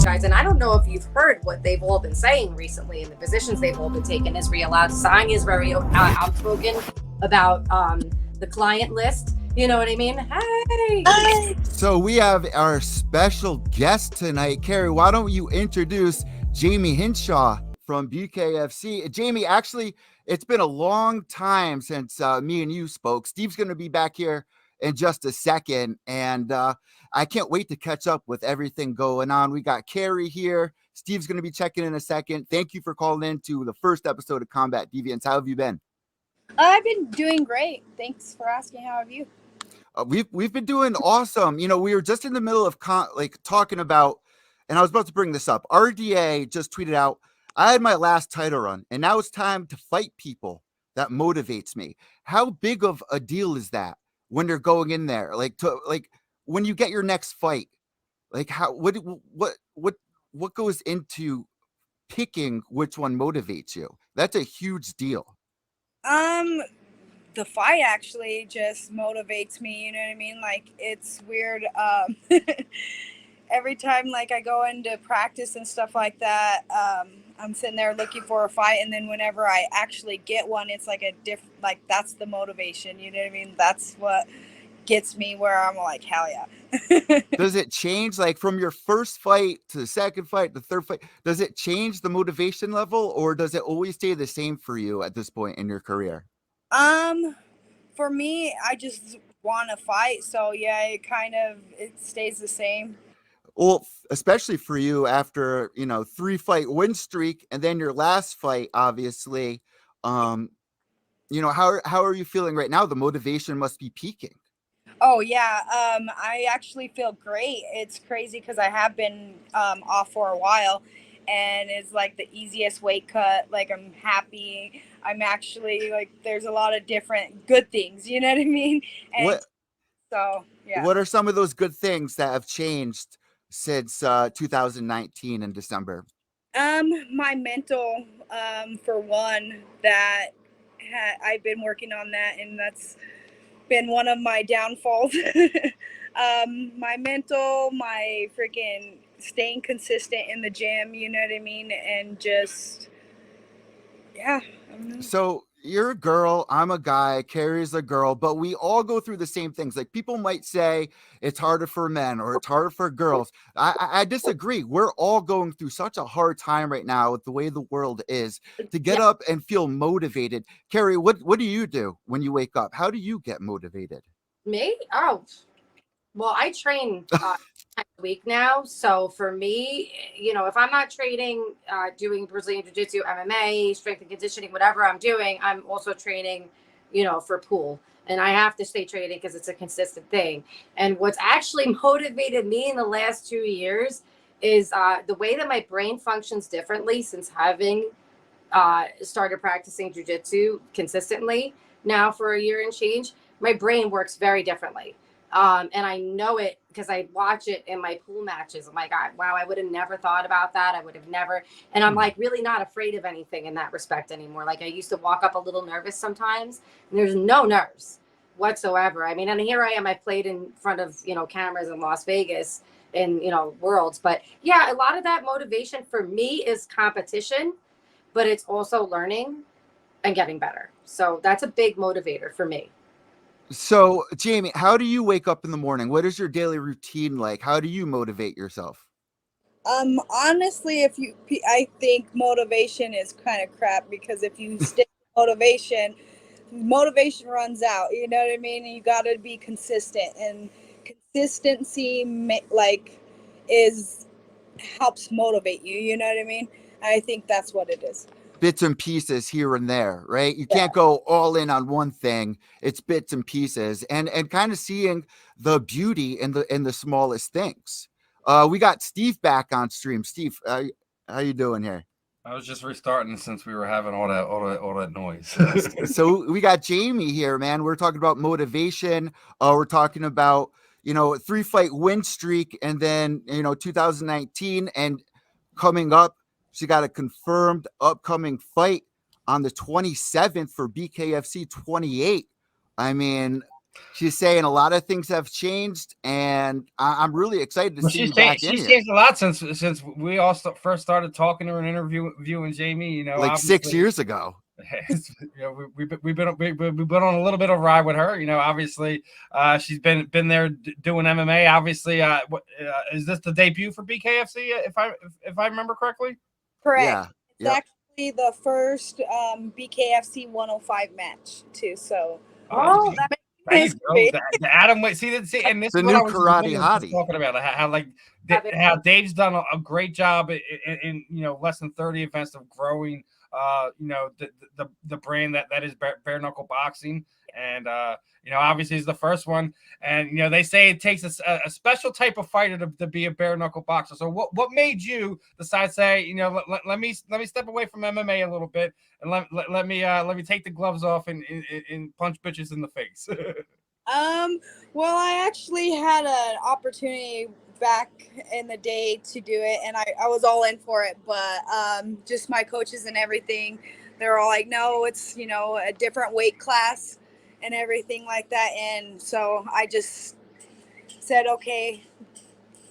Guys, and I don't know if you've heard what they've all been saying recently, and the positions they've all been taking. Israel Sang is very outspoken about the client list. You know what I mean? Hey. So we have our special guest tonight, Kerry. Why don't you introduce Jayme Hinshaw from BKFC? Jayme, actually, it's been a long time since me and you spoke. Steve's going to be back here in just a second, and I can't wait to catch up with everything going on. We got Kerry here. Steve's going to be checking in a second. Thank you for calling in to the first episode of Combat Deviants. How have you been? I've been doing great. Thanks for asking. How have you? We've been doing awesome. You know, we were just in the middle of talking about, and I was about to bring this up. RDA just tweeted out, I had my last title run, and now it's time to fight people. That motivates me. How big of a deal is that when you're going in there? When you get your next fight, what goes into picking which one motivates you? That's a huge deal. The fight actually just motivates me, you know what I mean? Like, it's weird. Every time I go into practice and stuff like that, I'm sitting there looking for a fight, and then whenever I actually get one, it's that's the motivation, you know what I mean? That's what gets me, where I'm like, hell yeah. Does it change from your first fight to the second fight, the third fight? Does it change the motivation level, or does it always stay the same for you at this point in your career? For me, I just want to fight. So yeah, it stays the same. Well, especially for you after, 3-fight win streak, and then your last fight, obviously, how are you feeling right now? The motivation must be peaking. Oh yeah. I actually feel great. It's crazy because I have been, off for a while, and it's the easiest weight cut. I'm happy. I'm actually there's a lot of different good things, you know what I mean? And so yeah. What are some of those good things that have changed since 2019 in December? My mental, for one, that I've been working on that, and that's been one of my downfalls. My mental, my freaking staying consistent in the gym, you know what I mean? And just, yeah. So you're a girl, I'm a guy, Kerry's a girl, but we all go through the same things. People might say it's harder for men or it's harder for girls. I disagree. We're all going through such a hard time right now with the way the world is to get up and feel motivated. Kerry, what do you do when you wake up? How do you get motivated? Me? Oh, well, I train times a week now. So for me, if I'm not training, doing Brazilian Jiu-Jitsu, MMA, strength and conditioning, whatever I'm doing, I'm also training, for pool. And I have to stay training because it's a consistent thing. And what's actually motivated me in the last 2 years is the way that my brain functions differently since having started practicing jiu-jitsu consistently now for a year and change. My brain works very differently. And I know it because I watch it in my pool matches. I'm like, wow, I would have never thought about that. I would have never. And I'm really not afraid of anything in that respect anymore. I used to walk up a little nervous sometimes, and there's no nerves whatsoever. I mean, and here I am, I played in front of, cameras in Las Vegas and, worlds. But yeah, a lot of that motivation for me is competition, but it's also learning and getting better. So that's a big motivator for me. So, Jayme, how do you wake up in the morning? What is your daily routine like? How do you motivate yourself? Honestly, I think motivation is kind of crap, because if you stick motivation runs out. You know what I mean? You got to be consistent, and consistency helps motivate you. You know what I mean? I think that's what it is. Bits and pieces here and there, right? You can't go all in on one thing. It's bits and pieces, and kind of seeing the beauty in the smallest things. We got Steve back on stream. Steve, how you doing here? I was just restarting since we were having all that noise. So we got Jayme here, man. We're talking about motivation. We're talking about a 3-fight win streak, and then 2019 and coming up She got a confirmed upcoming fight on the 27th for BKFC 28. I mean, she's saying a lot of things have changed, and I'm really excited to see you back in She's here. changed a lot since we all first started talking to her and interviewing Jayme. You know, Like 6 years ago. You know, we've been on a little bit of a ride with her. You know, obviously, she's been there doing MMA. Obviously, is this the debut for BKFC? If I remember correctly. Correct. Yeah. It's actually the first BKFC 105 match too. So Oh, that there you go. The Adam Wade. See, and this The is what new I was karate hottie. talking about. How Dave's done a great job in less than 30 events of growing the brand that is bare knuckle boxing, and obviously is the first one, and they say it takes a special type of fighter to be a bare knuckle boxer. So what made you decide, say, let me step away from MMA a little bit and let me take the gloves off and punch bitches in the face? Well, I actually had an opportunity back in the day to do it, and I was all in for it, but just my coaches and everything, they're all like, no, it's a different weight class and everything like that. And so I just said, okay,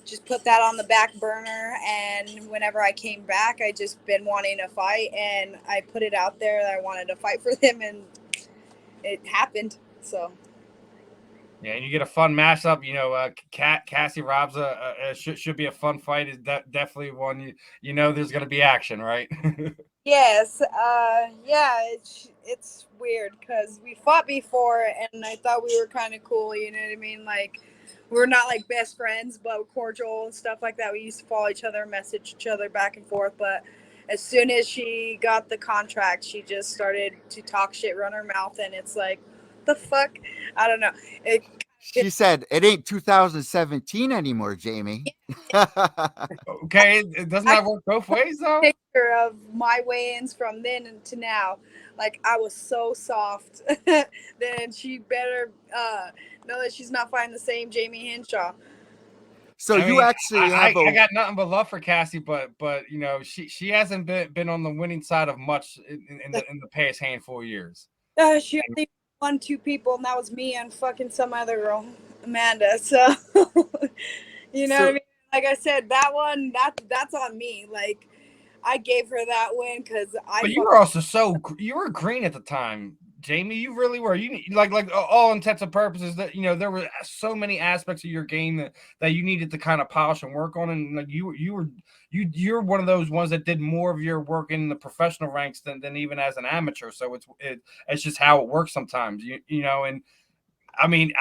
just put that on the back burner. And whenever I came back, I just been wanting to fight, and I put it out there that I wanted to fight for them, and it happened. So yeah, and you get a fun matchup. Cassie Robza should be a fun fight. Is definitely one there's going to be action, right? Yes. Yeah, it's weird because we fought before, and I thought we were kind of cool. You know what I mean? Like, we're not like best friends, but cordial and stuff like that. We used to follow each other, message each other back and forth. But as soon as she got the contract, she just started to talk shit, run her mouth, and it's like, the fuck? I don't know. She said it ain't 2017 anymore, Jayme. Okay, doesn't that work both ways though? Picture of my weigh-ins from then to now, like I was so soft. Then she better know that she's not fighting the same Jayme Hinshaw. So I got nothing but love for Cassie, but she hasn't been on the winning side of much in the past handful of years. She only won 2 people, and that was me and fucking some other girl, Amanda. So what I mean? Like I said, that one, that's on me. Like, I gave her that win because But you were also you were green at the time, Jayme. You really were. You like all intents and purposes that there were so many aspects of your game that you needed to kind of polish and work on, and like you're one of those ones that did more of your work in the professional ranks than even as an amateur. So it's just how it works sometimes. And I mean,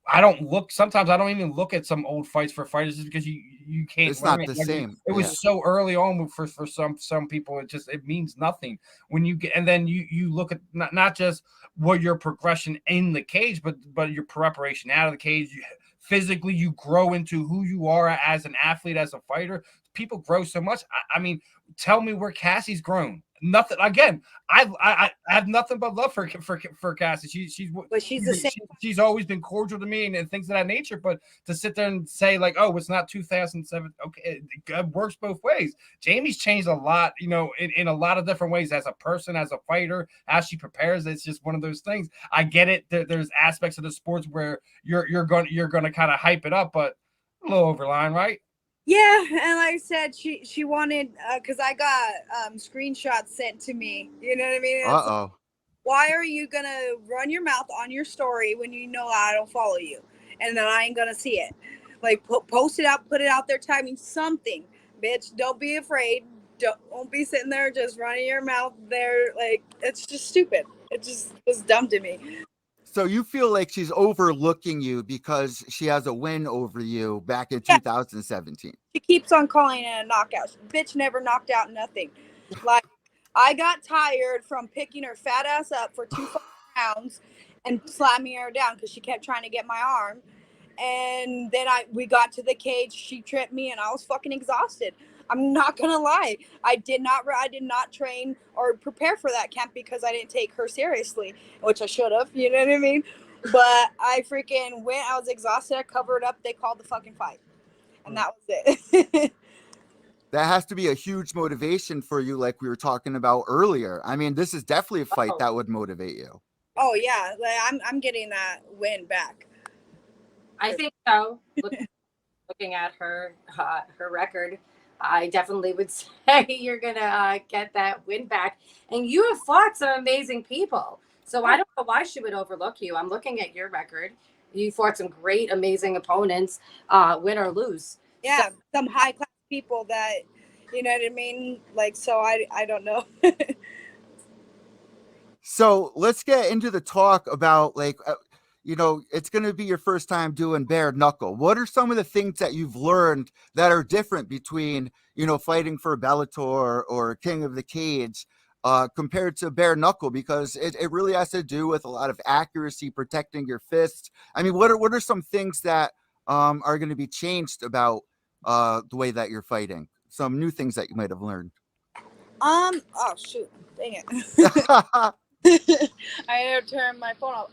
I don't look. Sometimes I don't even look at some old fights for fighters just because you can't. It's not the same. It was so early on for some people. It means nothing when you get, and then you look at not just what your progression in the cage, but your preparation out of the cage. Physically, you grow into who you are as an athlete, as a fighter. People grow so much. I mean, tell me where Cassie's grown. Nothing. Again, I have nothing but love for Cassie. She's always been cordial to me and things of that nature. But to sit there and say like, oh, it's not 2007. Okay, it works both ways. Jayme's changed a lot, in a lot of different ways as a person, as a fighter, as she prepares. It's just one of those things. I get it. There's aspects of the sports where you're going to kind of hype it up, but a little overline, right? Yeah, and like I said, she wanted because I got screenshots sent to me. You know what I mean? Like, why are you gonna run your mouth on your story when you know I don't follow you, and then I ain't gonna see it? Like, post it out, put it out there, tag me something, bitch. Don't be afraid. Don't be sitting there just running your mouth there. Like, it's just stupid. It just was dumb to me. So you feel like she's overlooking you because she has a win over you back in 2017. She keeps on calling it a knockout. Bitch never knocked out nothing. Like, I got tired from picking her fat ass up for 2 rounds and slamming her down because she kept trying to get my arm. And then we got to the cage. She tripped me, and I was fucking exhausted. I'm not gonna lie. I did not train or prepare for that camp because I didn't take her seriously, which I should have. You know what I mean? But I freaking went. I was exhausted. I covered up. They called the fucking fight, and that was it. that has to be a huge motivation for you, like we were talking about earlier. I mean, this is definitely a fight that would motivate you. Oh yeah, like I'm getting that win back. I think so. Looking at her record, I definitely would say you're gonna get that win back. And you have fought some amazing people, so I don't know why she would overlook you. I'm looking at your record. You fought some great, amazing opponents, win or lose. Yeah, some high class people that, you know what I mean. Like, so I don't know. So let's get into the talk about, like, you know, it's going to be your first time doing bare knuckle. What are some of the things that you've learned that are different between, you know, fighting for Bellator or King of the Cage compared to bare knuckle? Because it really has to do with a lot of accuracy, protecting your fists. I mean, what are some things that are going to be changed about the way that you're fighting? Some new things that you might have learned. Oh shoot, dang it. I had to turn my phone off.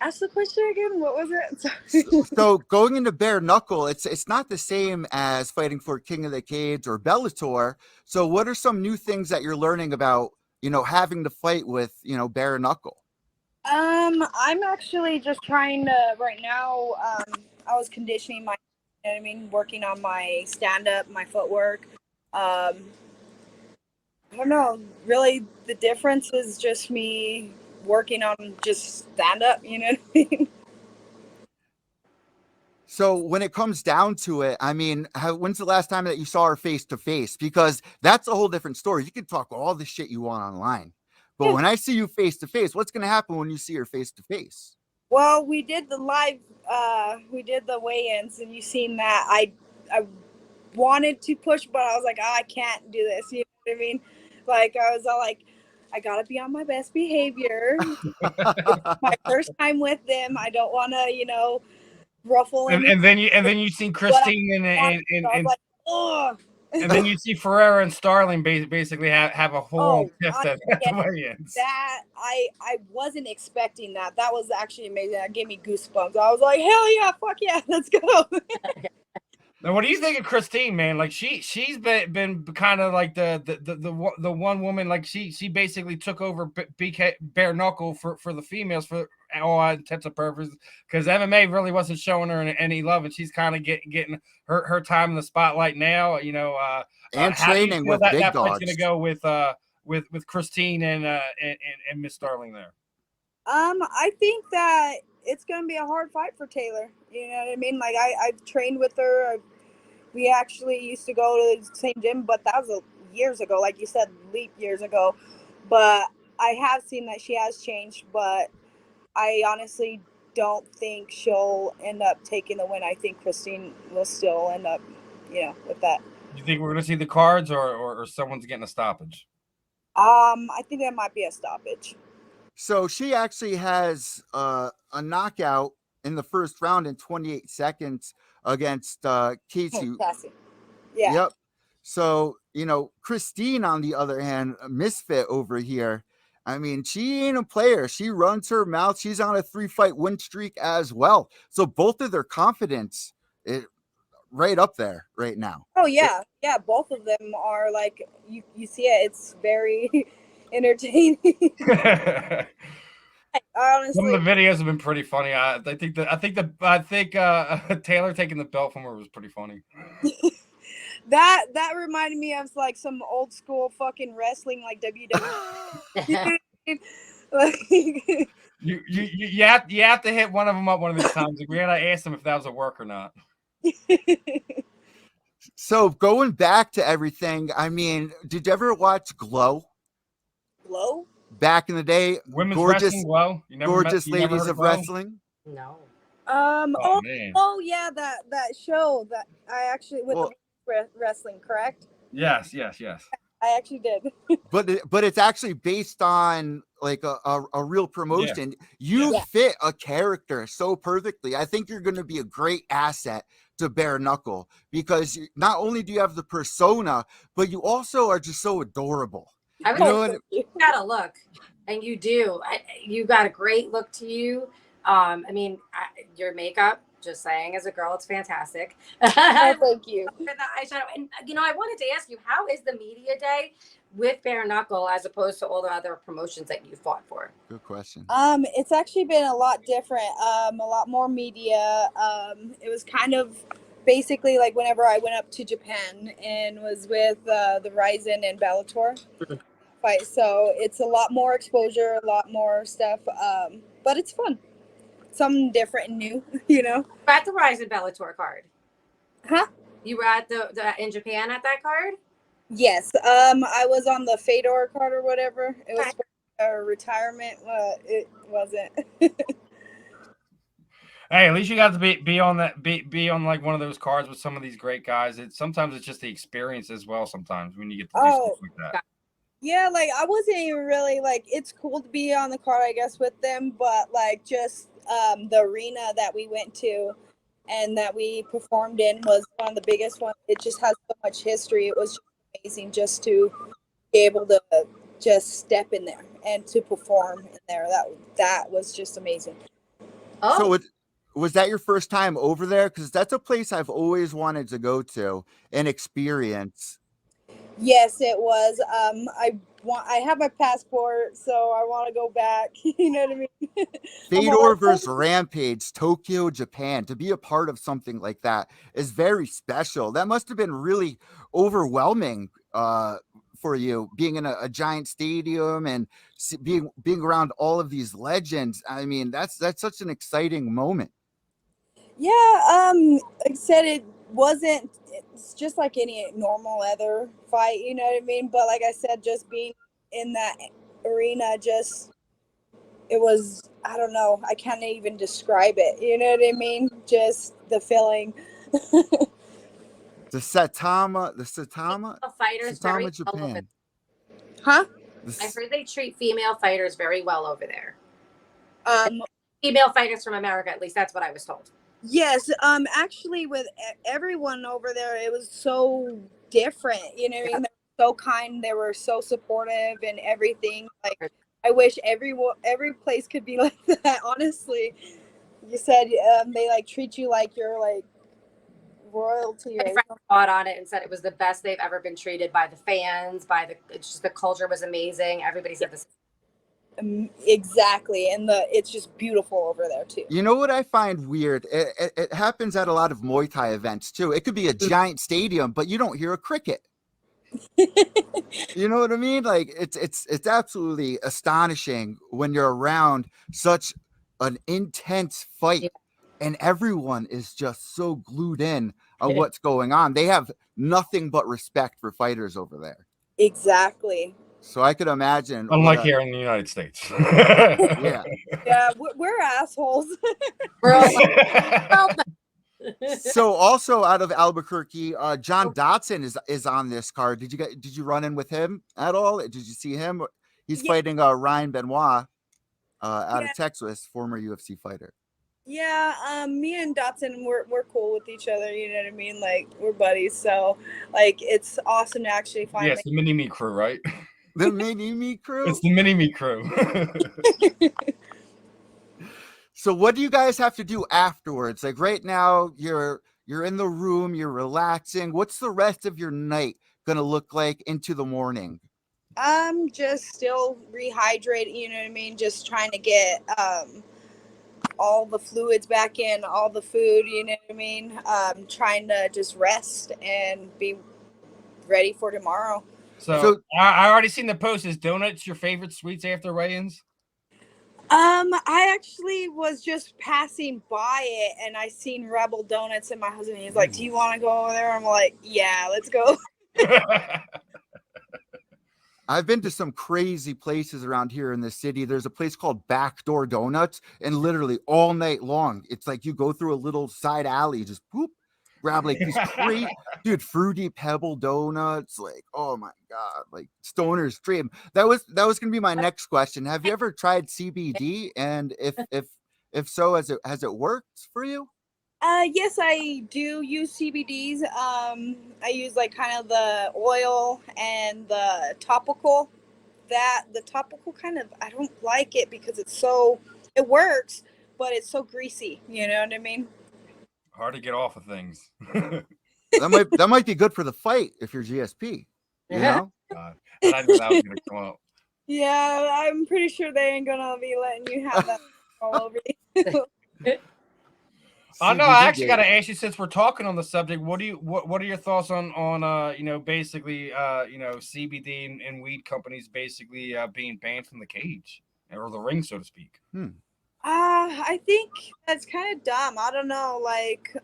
Ask the question again. What was it? Sorry. So going into bare knuckle, it's not the same as fighting for King of the Cage or Bellator. So what are some new things that you're learning about, you know, having to fight with, you know, bare knuckle? I'm actually just trying to right now. I was conditioning my, you know what I mean, working on my stand up, my footwork. I don't know. Really, the difference is just me working on just stand up. You know what I mean? So when it comes down to it, I mean, when's the last time that you saw her face to face? Because that's a whole different story. You can talk all the shit you want online, but when I see you face to face, what's going to happen when you see her face to face? Well, we did the live. We did the weigh-ins, and you seen that. I wanted to push, but I was like, oh, I can't do this. You know what I mean? Like, I was all like, I gotta be on my best behavior. It's my first time with them. I don't want to, you know, ruffle. And then you see Christine and like, oh. And then you see Ferreira and Starling basically have a whole tiff at the weigh-ins. That I wasn't expecting that. That was actually amazing. That gave me goosebumps. I was like, hell yeah, fuck yeah, let's go. Now, what do you think of Christine, man? Like she's been kind of like the one woman, like she basically took over BK bare knuckle for the females for all intents and purposes, because MMA really wasn't showing her any love, and she's kind of getting her time in the spotlight now. You know, and training with big dogs. Fight's gonna go with Christine and Miss Starling there. I think that it's gonna be a hard fight for Taylor. You know what I mean? Like I've trained with her. We actually used to go to the same gym, but that was years ago, like you said, leap years ago. But I have seen that she has changed, but I honestly don't think she'll end up taking the win. I think Christine will still end up, you know, with that. You think we're going to see the cards or someone's getting a stoppage? I think that might be a stoppage. So she actually has a knockout in the first round in 28 seconds against Casey. Yeah. Yep. So, you know, Christine, on the other hand, a misfit over here. I mean, she ain't a player. She runs her mouth. She's on a 3-fight win streak as well. So both of their confidence is right up there right now. Oh, yeah. Yeah, both of them are like, you see it. It's very entertaining. Honestly, some of the videos have been pretty funny. I think Taylor taking the belt from her was pretty funny. that reminded me of like some old school fucking wrestling, like WWE. Like, you have to hit one of them up one of these times. We gotta ask them if that was a work or not. So going back to everything, I mean, did you ever watch Glow? Glow? Back in the day, women's wrestling Glow. Gorgeous ladies of wrestling. No. Oh yeah, that show that I actually with the wrestling, correct? Yes. I actually did. but it's actually based on like a real promotion. Yeah. You fit a character so perfectly. I think you're going to be a great asset to bare knuckle, because not only do you have the persona, but you also are just so adorable. You got a look, and you do. You got a great look to you. I mean, your makeup Just saying, as a girl, it's fantastic. Oh, thank you. For the eyeshadow. And I wanted to ask you, how is the media day with bare knuckle as opposed to all the other promotions that you fought for? Good question. It's actually been a lot different. A lot more media. It was kind of basically like whenever I went up to Japan and was with the Ryzen and Bellator fight. So it's a lot more exposure, a lot more stuff. But it's fun. Something different and new, You were at the Ryzen Bellator card. Huh? You were at the in Japan at that card? Yes. I was on the Fedor card or whatever. It was a retirement. It wasn't. Hey, at least you got to be on that be on like one of those cards with some of these great guys. Sometimes it's just the experience as well. Sometimes when you get to do stuff like that. Yeah, like I wasn't even really like, it's cool to be on the card, I guess, with them, but like just the arena that we went to and that we performed in was one of the biggest ones. It just has so much history. It was just amazing just to be able to just step in there and to perform in there. That was just amazing. So was that your first time over there? Because that's a place I've always wanted to go to and experience. Yes, it was. I have my passport, so I want to go back. You know what I mean? Fedor versus Rampage, Tokyo, Japan. To be a part of something like that is very special. That must have been really overwhelming for you, being in a giant stadium and being around all of these legends. I mean, that's such an exciting moment. Yeah, like I said, it's just like any normal other fight, you know what I mean? But like I said, just being in that arena, it was, I don't know, I can't even describe it, you know what I mean? Just the feeling. The Satama fighters very Japan. well over. Huh? I heard they treat female fighters very well over there. Female fighters from America, at least that's what I was told. Yes, actually with everyone over there, it was so different, you know what I mean? They were so kind, they were so supportive and everything. Like, I wish every place could be like that, honestly. You said they like treat you like you're like royalty. My friend fought on it and said it was the best they've ever been treated by the fans, it's just the culture was amazing. Everybody said this. Exactly, and it's just beautiful over there too. You know what I find weird? It happens at a lot of Muay Thai events too. It could be a giant stadium, but you don't hear a cricket. You know what I mean? Like it's absolutely astonishing when you're around such an intense fight, and everyone is just so glued in on what's going on. They have nothing but respect for fighters over there. Exactly. So I could imagine. Unlike here in the United States. Yeah. Yeah, we're assholes. So also out of Albuquerque, John Dotson is on this card. Did you run in with him at all? Did you see him? He's fighting Ryan Benoit out of Texas, former UFC fighter. Yeah, me and Dotson, we're cool with each other, you know what I mean? Like, we're buddies, so like it's awesome to actually find. Yes, the mini-me crew, right? The mini-me crew? It's the mini-me crew. So what do you guys have to do afterwards? Like right now, you're in the room, you're relaxing. What's the rest of your night gonna look like into the morning? I'm just still rehydrating, you know what I mean? Just trying to get all the fluids back in, all the food, you know what I mean? Trying to just rest and be ready for tomorrow. So I already seen the post. Is donuts your favorite sweets after weigh-ins? I actually was just passing by it and I seen Rebel Donuts and my husband, he's like, do you want to go over there? I'm like, yeah, let's go. I've been to some crazy places around here in the city. There's a place called Backdoor Donuts, and literally all night long, it's like you go through a little side alley, just whoop, grab like these crazy, dude, fruity pebble donuts. Like, oh my god, like stoner's dream. That was gonna be my next question. Have you ever tried CBD? And if so, has it worked for you? Yes, I do use CBDs. I use like kind of the oil and the topical. The topical kind of, I don't like it because it works, but it's so greasy. You know what I mean? Hard to get off of things. That might be good for the fight if you're GSP. You know? God. And I knew that was gonna come up. Yeah, I'm pretty sure they ain't gonna be letting you have that all over you. Oh no, I CBD actually got gate. to ask you, since we're talking on the subject, what are your thoughts on basically CBD and weed companies basically being banned from the cage or the ring, so to speak? I think that's kind of dumb. I don't know, like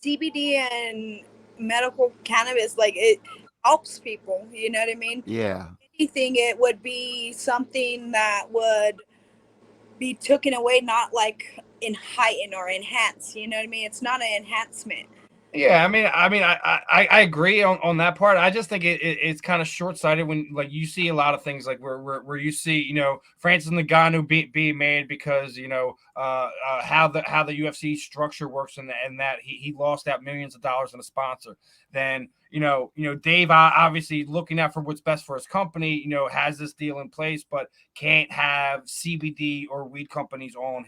CBD and medical cannabis, like it helps people. You know what I mean? Yeah. Anything, it would be something that would be taken away, not like in heighten or enhance. You know what I mean? It's not an enhancement. Yeah, I agree on that part. I just think it's kind of short sighted when like you see a lot of things like where you see Francis Ngannou being made because how the UFC structure works and that he lost out millions of dollars in a sponsor. Then Dave obviously looking out for what's best for his company. Has this deal in place, but can't have CBD or weed companies on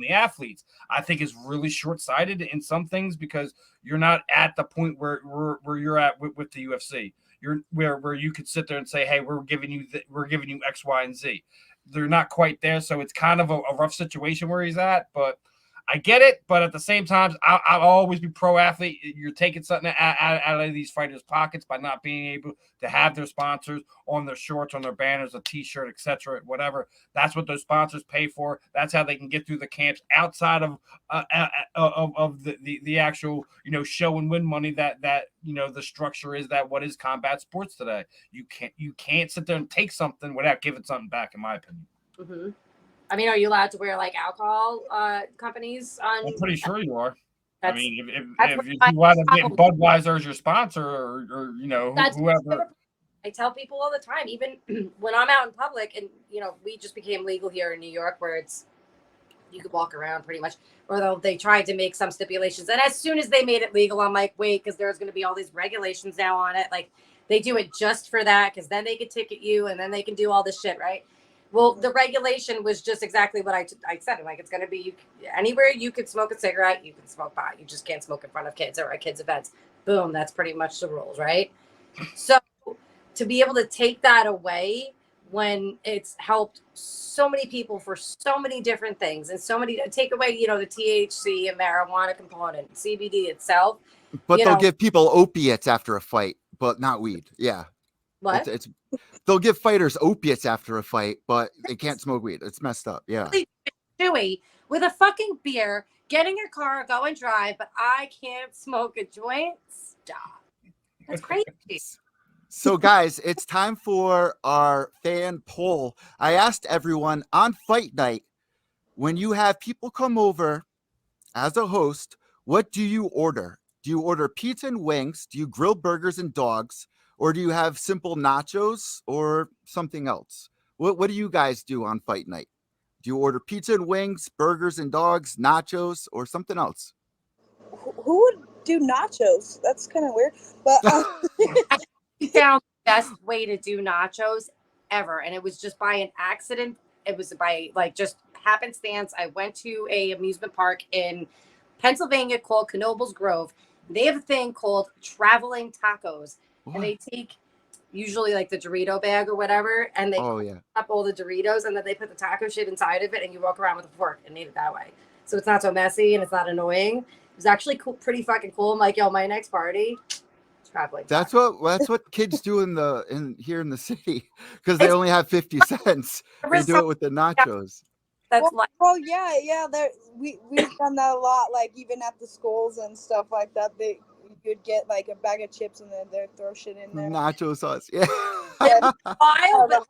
the athletes. I think is really short sighted in some things because you're not at the point where you're at with the UFC. You're where you could sit there and say, hey, we're giving you X, Y, and Z. They're not quite there, so it's kind of a rough situation where he's at, but I get it, but at the same time, I'll always be pro athlete. You're taking something out of these fighters' pockets by not being able to have their sponsors on their shorts, on their banners, a T-shirt, etc., whatever. That's what those sponsors pay for. That's how they can get through the camps outside of the actual show and win money that the structure is that what is combat sports today. You can't sit there and take something without giving something back, in my opinion. Mm-hmm. I mean, are you allowed to wear like alcohol companies on? I'm pretty sure you are. I mean, if you what wind up getting Budweiser as your sponsor or whoever. I tell people all the time, even when I'm out in public, and we just became legal here in New York, where you could walk around pretty much. Although they tried to make some stipulations, and as soon as they made it legal, I'm like, wait, because there's going to be all these regulations now on it. Like they do it just for that, because then they can ticket you, and then they can do all this shit, right? Well, the regulation was just exactly what I said. Like, it's going to be anywhere you could smoke a cigarette, you can smoke pot. You just can't smoke in front of kids or at kids' events. Boom. That's pretty much the rules, right? So to be able to take that away when it's helped so many people for so many different things and so many, take away, the THC and marijuana component, CBD itself. But they'll give people opiates after a fight, but not weed. Yeah. What? They'll give fighters opiates after a fight, but they can't smoke weed. It's messed up. Yeah. Chewy with a fucking beer, get in your car, go and drive, but I can't smoke a joint. Stop. That's crazy. So, guys, it's time for our fan poll. I asked everyone on fight night, when you have people come over as a host, what do you order? Do you order pizza and wings? Do you grill burgers and dogs? Or do you have simple nachos or something else? What do you guys do on fight night? Do you order pizza and wings, burgers and dogs, nachos, or something else? Who would do nachos? That's kind of weird. But We found the best way to do nachos ever, and it was just by an accident. It was by just happenstance. I went to a amusement park in Pennsylvania called Knoebels Grove. They have a thing called traveling tacos. What? And they take usually like the Dorito bag or whatever, and they up all the Doritos, and then they put the taco shit inside of it, and you walk around with a fork and eat it that way. So it's not so messy and it's not annoying. It was actually cool, pretty fucking cool. I'm like, yo, my next party, traveling. That's what kids do here in the city because they only have 50 cents. They do it with the nachos. That's yeah. We've done that a lot. Like even at the schools and stuff like that, you'd get like a bag of chips and then they throw shit in there. Nacho sauce, yeah. Wild, but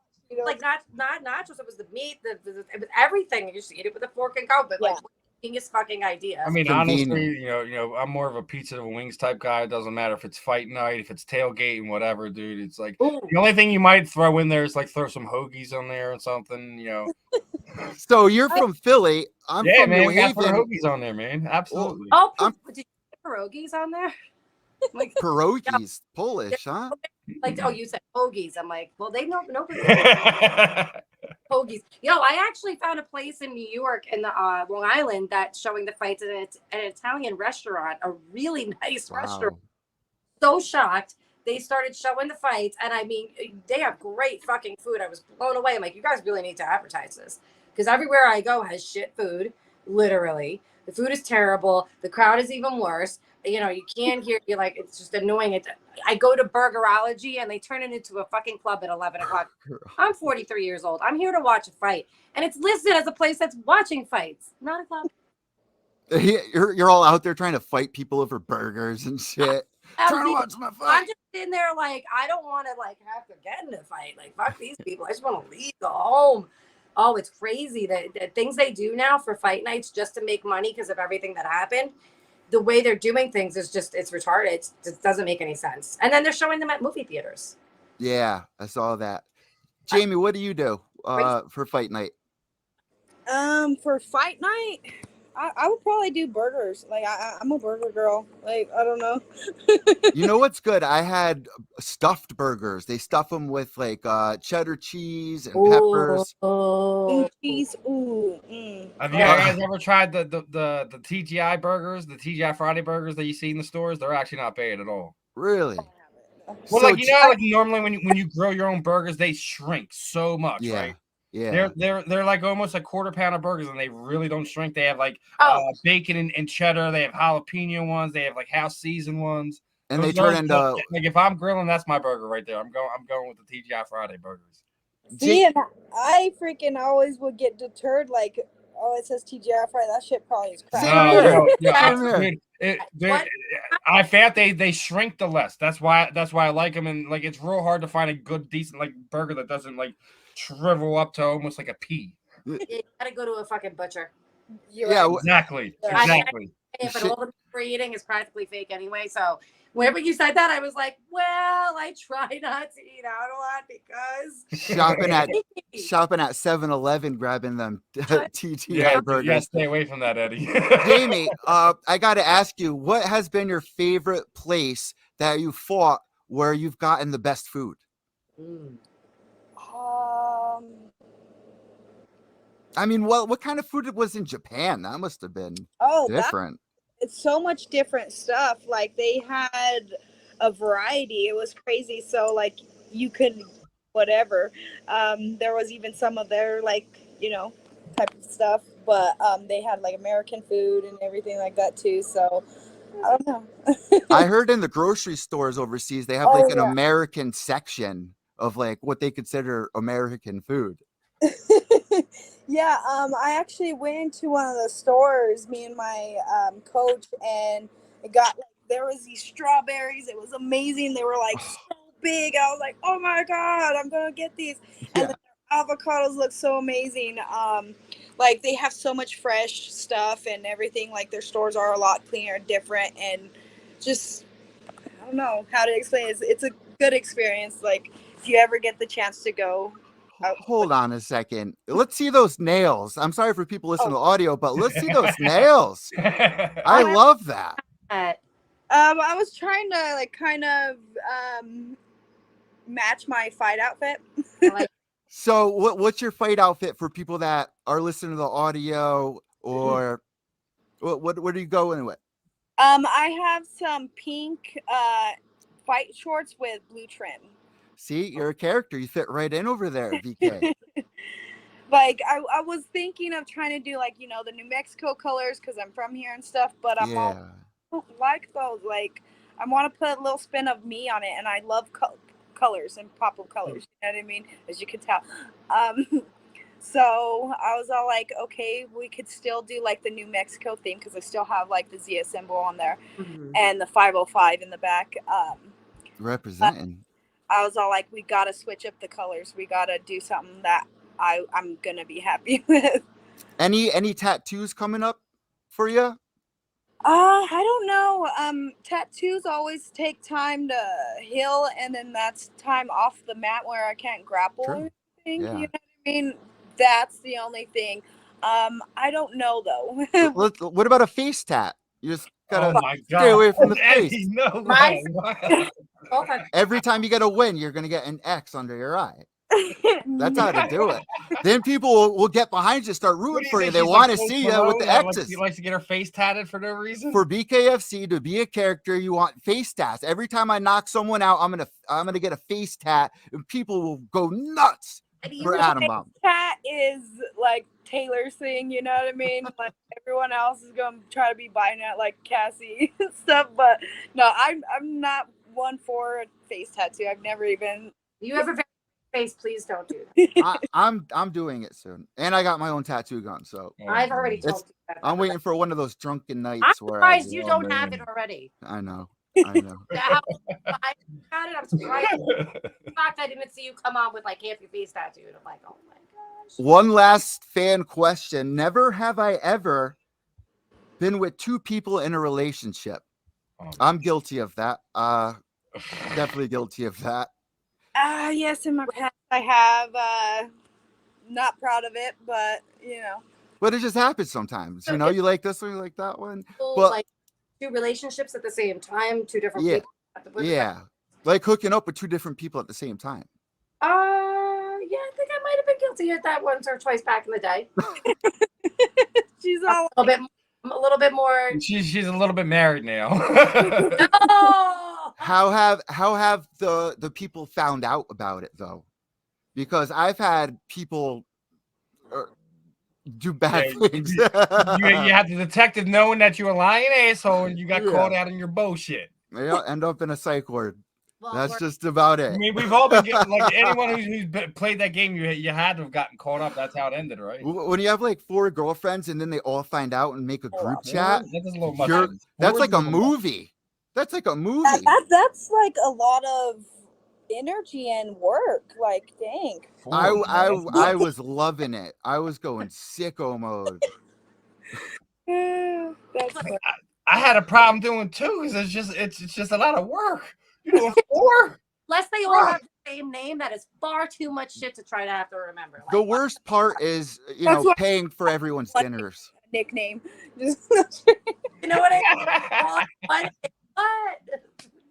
like not nachos. It was the meat. It was everything. You just eat it with a fork and go. But like, genius fucking idea. I mean, honestly, I'm more of a pizza and wings type guy. It doesn't matter if it's fight night, if it's tailgating, whatever, dude. It's like the only thing you might throw in there is like throw some hoagies on there or something, So you're from Philly. I'm from New Haven. Put hoagies on there, man. Absolutely. Did you put pierogies on there? Like pierogies, Polish, huh? Like, you said hoagies. I'm like, well, they know. hoagies. Yo, I actually found a place in New York in the Long Island that's showing the fights, and it's an Italian restaurant, a really nice restaurant. Wow. So shocked. They started showing the fights, and I mean, they have great fucking food. I was blown away. I'm like, you guys really need to advertise this, because everywhere I go has shit food, literally. The food is terrible. The crowd is even worse. You know, you can't hear, you're like, it's just annoying. I go to Burgerology, and they turn it into a fucking club at 11 o'clock. I'm 43 years old. I'm here to watch a fight, and it's listed as a place that's watching fights, not a club. You're all out there trying to fight people over burgers and shit. Trying to watch my I'm fight. just in there like, I don't want to like have to get in a fight. Like, fuck these people. I just want to leave, go home. Oh, it's crazy that the things they do now for fight nights just to make money because of everything that happened. The way they're doing things is just, it's retarded. It doesn't make any sense. And then they're showing them at movie theaters. Yeah, I saw that. Jayme, what do you do for fight night? For fight night, I would probably do burgers. Like I'm a burger girl. Like I don't know. You know what's good? I had stuffed burgers. They stuff them with like cheddar cheese and peppers. Ooh, cheese. Ooh. Mm. Have you guys ever tried the TGI burgers, the TGI Friday burgers that you see in the stores? They're actually not bad at all. Really? Well, So like you know, like normally when you grill your own burgers, they shrink so much, yeah, right? yeah. They're like almost a quarter pound of burgers, and they really don't shrink. They have like bacon and cheddar. They have jalapeno ones. They have like house seasoned ones. And Those they turn are- into like if I'm grilling, that's my burger right there. I'm going with the TGI Friday burgers. See, and I freaking always would get deterred. Like, oh, it says TGI Friday. That shit probably is crap. I found they shrink the less. That's why I like them, and like it's real hard to find a good decent like burger that doesn't like shrivel up to almost like a pea. You gotta go to a fucking butcher. Yeah, exactly. But all the meat we're eating is practically fake anyway. So whenever you said that, I was like, well, I try not to eat out a lot because shopping at 7-Eleven, grabbing them TGI burgers. Yeah, stay away from that, Eddie. Jayme, I got to ask you, what has been your favorite place that you fought where you've gotten the best food? I mean, what kind of food it was in Japan? That must have been different. It's so much different stuff. Like they had a variety. It was crazy. So like you could whatever. There was even some of their like, you know, type of stuff, but they had like American food and everything like that too. So I don't know. I heard in the grocery stores overseas they have like an American section of like what they consider American food. Yeah, I actually went into one of the stores, me and my coach, and it got like there was these strawberries. It was amazing. They were like so big. I was like, oh my god, I'm gonna get these. And the avocados look so amazing. Like they have so much fresh stuff and everything. Like their stores are a lot cleaner, different, and just I don't know how to explain it. It's a good experience. Like if you ever get the chance to go. Hold on a second. Let's see those nails. I'm sorry for people listening to the audio, but let's see those nails. I love that. I was trying to like kind of match my fight outfit. So what's your fight outfit for people that are listening to the audio, or what are you going with? I have some pink fight shorts with blue trim. See, you're a character. You fit right in over there, BK. Like I was thinking of trying to do like, you know, the New Mexico colors because I'm from here and stuff, but I don't like those. Like I want to put a little spin of me on it, and I love colors and pop of colors. You know what I mean? As you can tell. So I was all like, okay, we could still do like the New Mexico theme because I still have like the Zia symbol on there and the 505 in the back. Representing. I was all like, we got to switch up the colors. We got to do something that I'm going to be happy with. Any tattoos coming up for you? I don't know. Tattoos always take time to heal, and then that's time off the mat where I can't grapple or anything. Yeah. You know what I mean? That's the only thing. I don't know, though. What about a face tat? You just gotta stay away from the face. Eddie, no Okay. Every time you get a win, you're gonna get an X under your eye. That's how to do it. Then people will get behind you, start What do rooting you for you. think? They She's want to Post see you with the Malone, X's. She likes to get her face tatted for no reason. For BKFC to be a character, you want face tats. Every time I knock someone out, I'm gonna get a face tat, and people will go nuts for Atom Bomb. Cat is like Taylor's thing, you know what I mean? Like everyone else is gonna try to be buying it like Cassie and stuff, but no, I'm not one for a face tattoo. I've never even. You have a very face. Please don't do that. I'm doing it soon, and I got my own tattoo gun, so I've already told you that. I'm waiting for one of those drunken nights I'm where I surprised you don't have it already. I know. I got it. I'm surprised. In fact, I didn't see you come on with like half your face tattooed. I'm like, oh my gosh. One last fan question. Never have I ever been with two people in a relationship. I'm guilty of that. Definitely guilty of that. Yes, in my past I have. Not proud of it, but you know. But it just happens sometimes. You know, you like this one, you like that one. But like two relationships at the same time, two different people. Yeah. Like hooking up with two different people at the same time. Yeah, I think I might have been guilty of that once or twice back in the day. She's all a little bit more. She's a little bit married now. No! How have the people found out about it though? Because I've had people do bad things. you had the detective knowing that you were lying asshole and you got caught out in your bullshit. Yeah, end up in a psych ward. Well, that's just about it. I mean, we've all been getting, like anyone who's played that game, you had to have gotten caught up. That's how it ended, right? When you have like 4 girlfriends and then they all find out and make a group chat, that's a little much. That's like a movie. That's like a movie. That's like a lot of energy and work. Like, dang. I was loving it. I was going sicko mode. I had a problem doing 2 because it's just a lot of work. You're doing 4. Unless they all have the same name, that is far too much shit to try to have to remember. Like, the worst part is, paying for everyone's dinners. Nickname. You know what I mean? What? It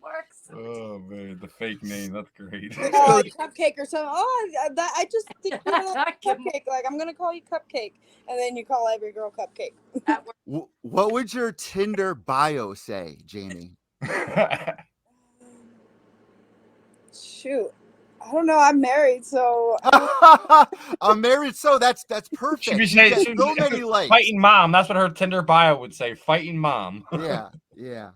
works. Oh man, the fake name. That's great. Cupcake or something. I just think Cupcake. Like, I'm gonna call you Cupcake, and then you call every girl Cupcake. What would your Tinder bio say, Jayme? Shoot, I don't know. I'm married, so I'm married, so that's perfect. Should be saying so many likes. Fighting mom. That's what her Tinder bio would say. Fighting mom. Yeah.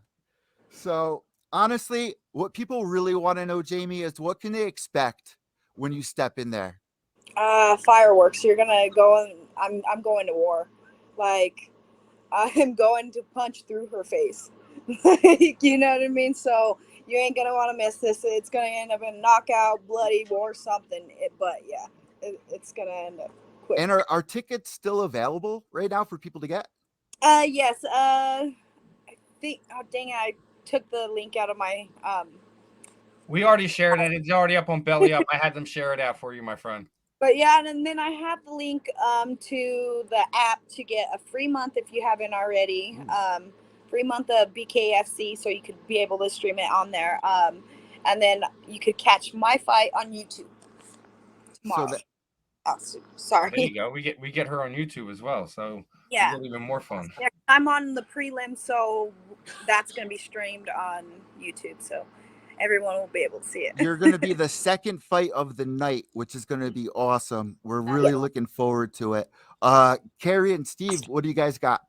So honestly, what people really want to know, Jayme, is what can they expect when you step in there? Fireworks. You're gonna go and I'm going to war. Like, I'm going to punch through her face. Like, you know what I mean? So you ain't gonna want to miss this. It's gonna end up in knockout, bloody war, something. But yeah, it's gonna end up quick. And are tickets still available right now for people to get? Yes. I think. Oh dang it! I took the link out of my. We already shared it. It's already up on Belly Up. I had them share it out for you, my friend. But yeah, and then I have the link to the app to get a free month if you haven't already. Free month of BKFC, so you could be able to stream it on there. And then you could catch my fight on YouTube tomorrow. Sorry. There you go. We get her on YouTube as well, so yeah, it's even more fun. Yeah, I'm on the prelim, so that's going to be streamed on YouTube, so everyone will be able to see it. You're going to be the second fight of the night, which is going to be awesome. We're really looking forward to it. Kerry and Steve, what do you guys got?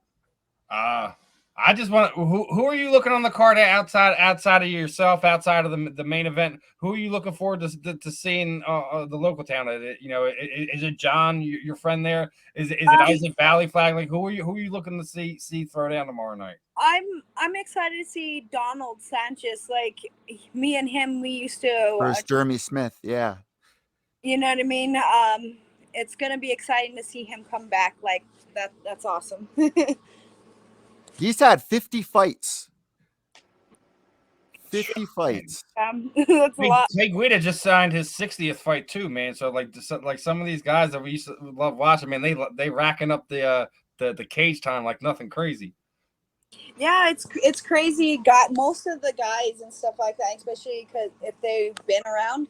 I just want to, who are you looking on the card outside of yourself, outside of the main event? Who are you looking forward to seeing the local town? Is it John, your friend there? Is it Isaac Valley Flag? Like, who are you looking to see throw down tomorrow night? I'm excited to see Donald Sanchez. Like, me and him, we used to First Jeremy Smith, yeah. You know what I mean? It's gonna be exciting to see him come back. Like, that's awesome. He's had 50 fights. 50 fights. That's a lot. Jay Guida just signed his 60th fight too, man. So like some of these guys that we used to love watching, man, they racking up the cage time like nothing crazy. Yeah, it's crazy. Got most of the guys and stuff like that, especially because if they've been around,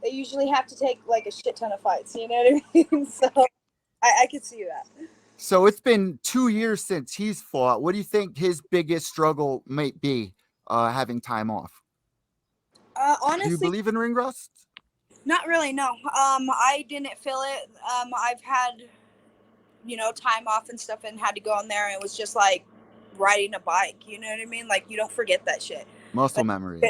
they usually have to take like a shit ton of fights. You know what I mean? So I could see that. So it's been 2 years since he's fought. What do you think his biggest struggle might be, having time off? Do you Honestly, believe in ring rust? not really. No. I didn't feel it. I've had, time off and stuff and had to go on there. And it was just like riding a bike. You know what I mean? Like, you don't forget that shit. Muscle Like, memory.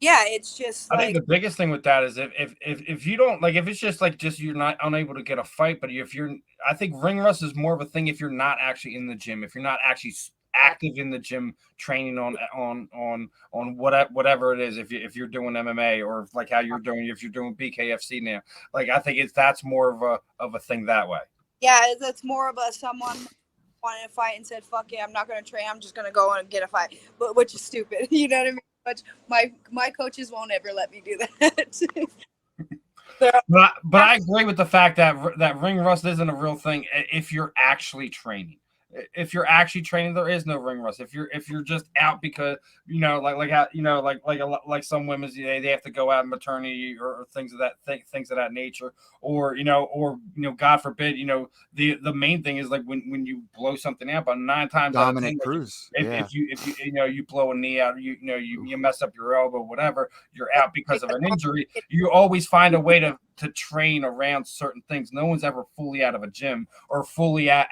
yeah, it's just I like, think the biggest thing with that is if you don't like, if it's just like you're not unable to get a fight, but if you're, I think ring rust is more of a thing if you're not actually in the gym, if you're not actually active in the gym training on whatever it is, if you're doing MMA or like how you're doing, if you're doing BKFC now, like I think that's more of a thing that way. yeah, that's more of a someone wanted to fight and said, fuck yeah, I'm not going to train. I'm just going to go and get a fight, but which is stupid. You know what I mean? But my coaches won't ever let me do that. But I agree with the fact that ring rust isn't a real thing if you're actually training. If you're actually training, there is no ring rust. If you're just out because like how like some women they have to go out in maternity or things of that nature, or God forbid, the main thing is like when you blow something out, but 9 times Dominic out of 10, Cruz. if you blow a knee out, you mess up your elbow, whatever, you're out because of an injury. You always find a way to train around certain things. No one's ever fully out of a gym or fully out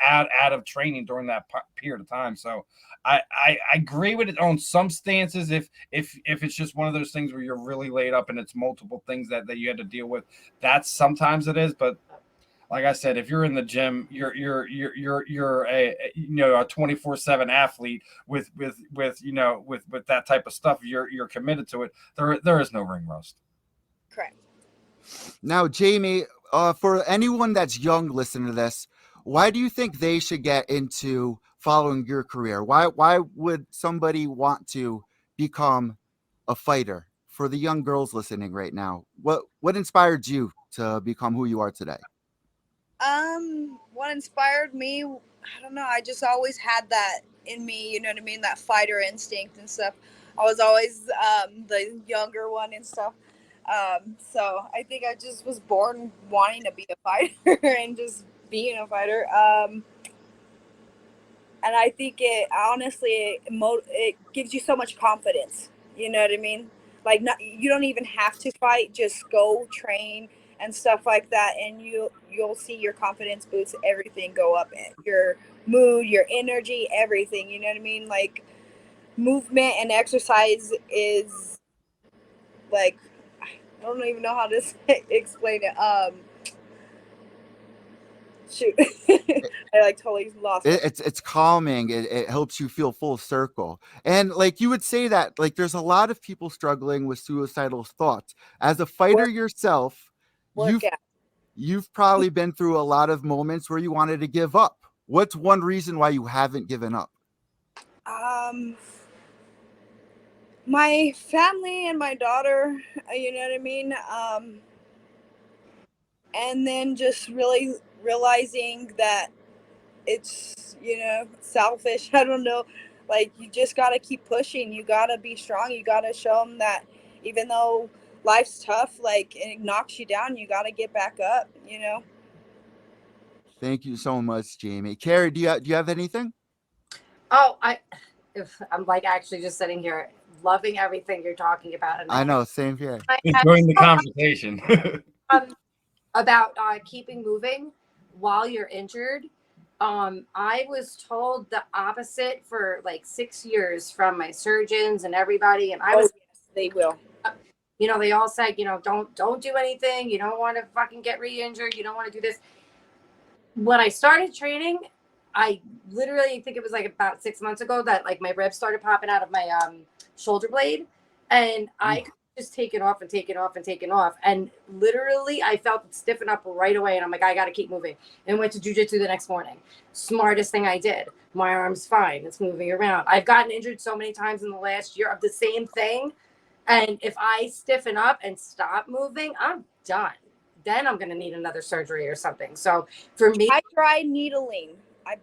of training during that period of time. So I agree with it on some stances. If it's just one of those things where you're really laid up and it's multiple things that you had to deal with, that's sometimes it is. But like I said, if you're in the gym, you're a 24/7 athlete with that type of stuff. You're committed to it. There is no ring rust. Correct. Now, Jayme, for anyone that's young listening to this, why do you think they should get into following your career? Why would somebody want to become a fighter? For the young girls listening right now, what inspired you to become who you are today? What inspired me, I don't know. I just always had that in me, you know what I mean? That fighter instinct and stuff. I was always the younger one and stuff. So I think I just was born wanting to be a fighter and just being a fighter. And I think it honestly, it gives you so much confidence. You know what I mean? Like, you don't even have to fight. Just go train and stuff like that, and you'll see your confidence boost, everything go up, your mood, your energy, everything. You know what I mean? Like, movement and exercise is like, I don't even know how to explain it. Shoot, I like totally lost it. It's calming. It helps you feel full circle. And like you would say that like there's a lot of people struggling with suicidal thoughts. As a fighter yourself, you've probably been through a lot of moments where you wanted to give up. What's one reason why you haven't given up? My family and my daughter, you know what I mean? And then just really realizing that it's, selfish. I don't know. Like, you just got to keep pushing. You got to be strong. You got to show them that even though life's tough, like, it knocks you down, you got to get back up, Thank you so much, Jayme. Kerry, do you have anything? Oh, I'm like actually just sitting here loving everything you're talking about. And I know, same here. Enjoying the conversation. About keeping moving while you're injured. I was told the opposite for like 6 years from my surgeons and everybody, and yes, they will. They all said, don't do anything. You don't want to fucking get re-injured. You don't want to do this. When I started training, I literally think it was like about 6 months ago that like my ribs started popping out of my shoulder blade, and I could just take it off and take it off and take it off, and literally I felt it stiffen up right away, and I'm like, I gotta keep moving, and went to jiu-jitsu the next morning. Smartest thing I did. My arm's fine. It's moving around. I've gotten injured so many times in the last year of the same thing, and if I stiffen up and stop moving, I'm done. Then I'm gonna need another surgery or something. So for me, I tried needling.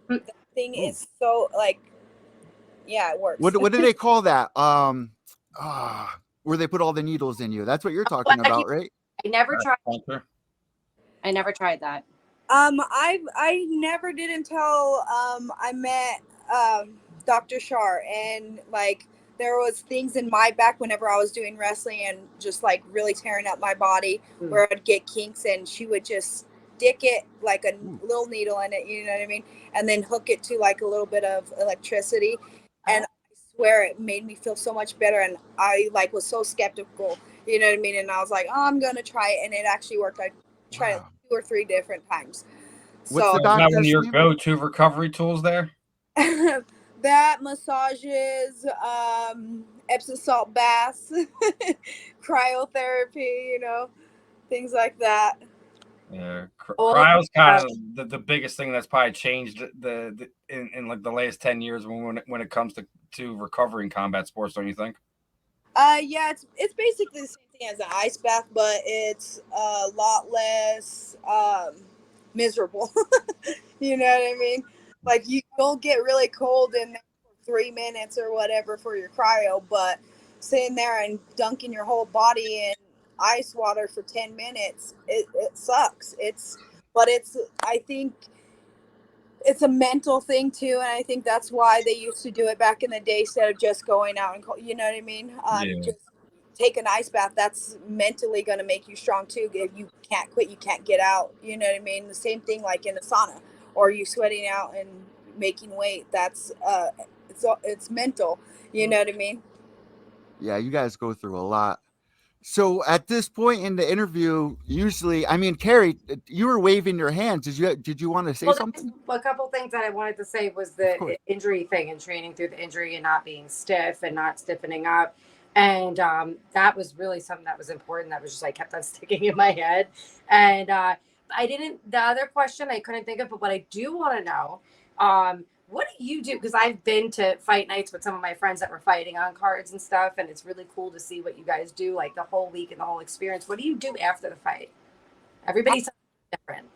That thing is so like, yeah, it works. What do they call that? Where they put all the needles in you. That's what you're talking about, right? I never tried. Sponsor. I never tried that. I never did until I met Dr. Shar, and like there was things in my back whenever I was doing wrestling and just like really tearing up my body where I'd get kinks, and she would just stick it like a little needle in it, you know what I mean, and then hook it to like a little bit of electricity, and I swear it made me feel so much better, and I like was so skeptical, you know what I mean, and I was like, oh, I'm gonna try it, and it actually worked. I tried it 2 or 3 different times. What's the Is that one of doctor's your name? go-to recovery tools there? That, massages, Epsom salt baths, cryotherapy, you know, things like that. Yeah, Oh, cryo's kind of the biggest thing that's probably changed in like the last 10 years when it comes to recovery in combat sports, don't you think? Yeah, it's basically the same thing as an ice bath, but it's a lot less miserable. You know what I mean? Like you don't get really cold in there for 3 minutes or whatever for your cryo, but sitting there and dunking your whole body in ice water for 10 minutes, it sucks. But I think it's a mental thing too, and I think that's why they used to do it back in the day instead of just going out and you know what I mean. Just take an ice bath. That's mentally going to make you strong too. If you can't quit, you can't get out, you know what I mean. The same thing like in a sauna, or you sweating out and making weight. That's it's mental, you know what I mean. Yeah, you guys go through a lot. So at this point in the interview, usually, I mean, Kerry, you were waving your hands. Did you want to say something? A couple things that I wanted to say was Of the course. injury thing and training through the injury and not being stiff and not stiffening up. And that was really something that was important. That was just like kept on sticking in my head. And the other question I couldn't think of, but what I do want to know, what do you do? Because I've been to fight nights with some of my friends that were fighting on cards and stuff. And it's really cool to see what you guys do, like the whole week and the whole experience. What do you do after the fight? Everybody's different.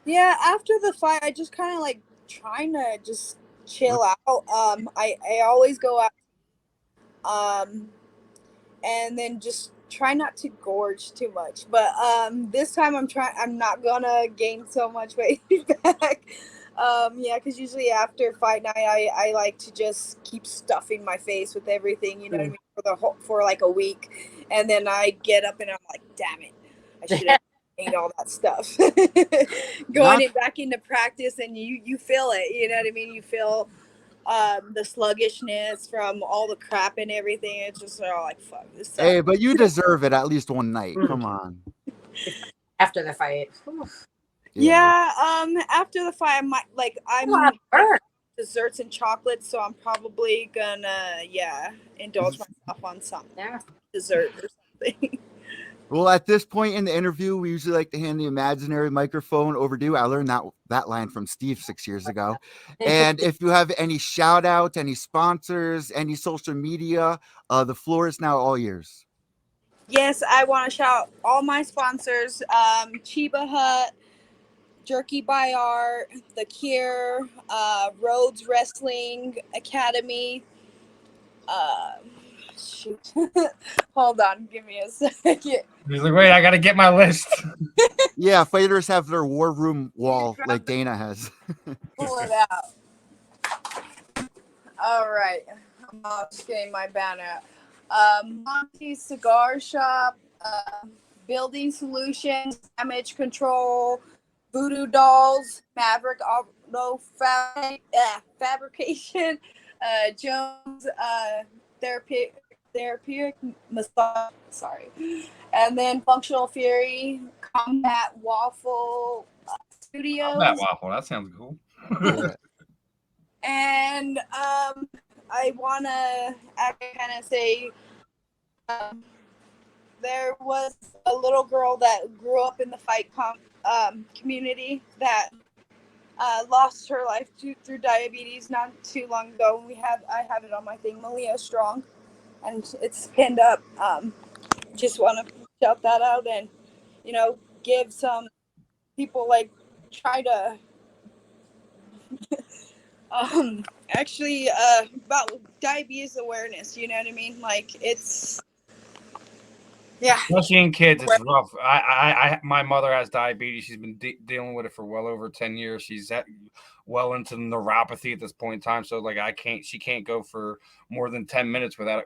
Yeah, after the fight, I just kind of like trying to just chill out. I always go out, and then just try not to gorge too much. But this time I'm not gonna gain so much weight back. Yeah, because usually after fight night, I like to just keep stuffing my face with everything, you know what I mean, for like a week, and then I get up and I'm like, damn it, I should have ate all that stuff. Back into practice, and you feel it, you know what I mean. You feel the sluggishness from all the crap and everything. It's just like, fuck this sucks. Hey, but you deserve it at least one night. Come on. After the fight. Yeah, after the fight, I might I'm desserts and chocolates, so I'm probably gonna indulge myself on some dessert or something. Well, at this point in the interview, we usually like to hand the imaginary microphone over to you. I learned that line from Steve 6 years ago. And if you have any shout outs, any sponsors, any social media, the floor is now all yours. Yes, I want to shout all my sponsors, Chiba Hut, Jerky by Art, The Cure, Rhodes Wrestling Academy. Shoot. Hold on, give me a second. He's like, wait, I got to get my list. Yeah, fighters have their war room wall like Dana has. Pull it out. All right. I'm just getting my banner. Monty's Cigar Shop, Building Solutions, Damage Control, Voodoo Dolls, Maverick Auto Fabrication, Jones Therapeutic Massage, and then Functional Fury, Combat Waffle Studios. Combat Waffle, that sounds cool. Yeah. And I want to kind of say there was a little girl that grew up in the fight community that lost her life through diabetes not too long ago. I have it on my thing, Malia Strong, and it's pinned up. Just want to shout that out and, give some people try to about diabetes awareness, you know what I mean? Like it's Yeah. Especially in kids, it's rough. My mother has diabetes. She's been dealing with it for well over 10 years. She's well into neuropathy at this point in time. So like, she can't go for more than 10 minutes without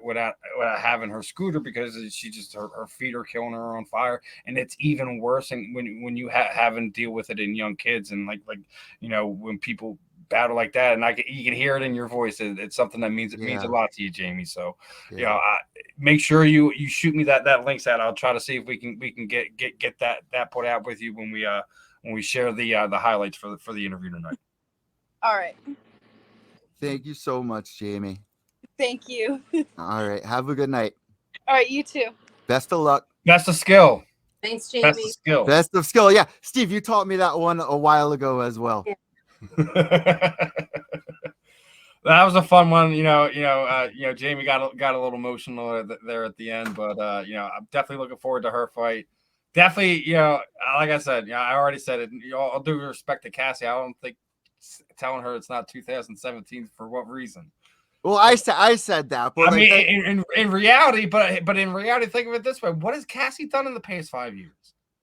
having her scooter, because she just, her feet are killing her on fire. And it's even worse when you having to deal with it in young kids. And like, when people battle like that, and you can hear it in your voice. It's something that means a lot to you, Jayme. So, make sure you shoot me that links out. I'll try to see if we can get that put out with you when we share the highlights for the interview tonight. All right. Thank you so much, Jayme. Thank you. All right. Have a good night. All right. You too. Best of luck. Best of skill. Thanks, Jayme. Best of skill. Best of skill. Yeah. Steve, you taught me that one a while ago as well. Yeah. That was a fun one. Jayme got a little emotional there at the end, but I'm definitely looking forward to her fight. Definitely, like I said, I already said it. All due respect to Cassie, I don't think telling her it's not 2017 for what reason. Well, I said that, but I mean, in reality, but in reality, think of it this way: what has Cassie done in the past 5 years?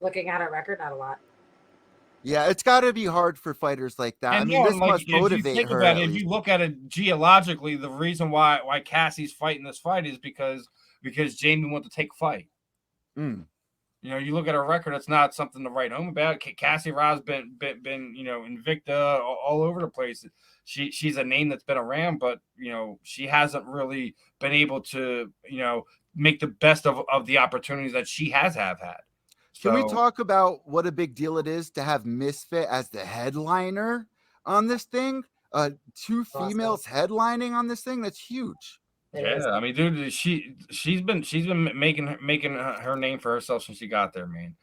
Looking at her record, not a lot. Yeah, it's got to be hard for fighters like that. And I mean, this must motivate her. If you look at it geologically, the reason why Cassie's fighting this fight is because Jayme wanted to take a fight. Mm. You look at her record; it's not something to write home about. Cassie Ra's been Invicta all over the place. She's a name that's been around, but she hasn't really been able to make the best of the opportunities that she has had. Can we talk about what a big deal it is to have Misfit as the headliner on this thing? 2 females headlining on this thing. That's huge. Yeah, I mean, dude, she's been making her name for herself since she got there, man.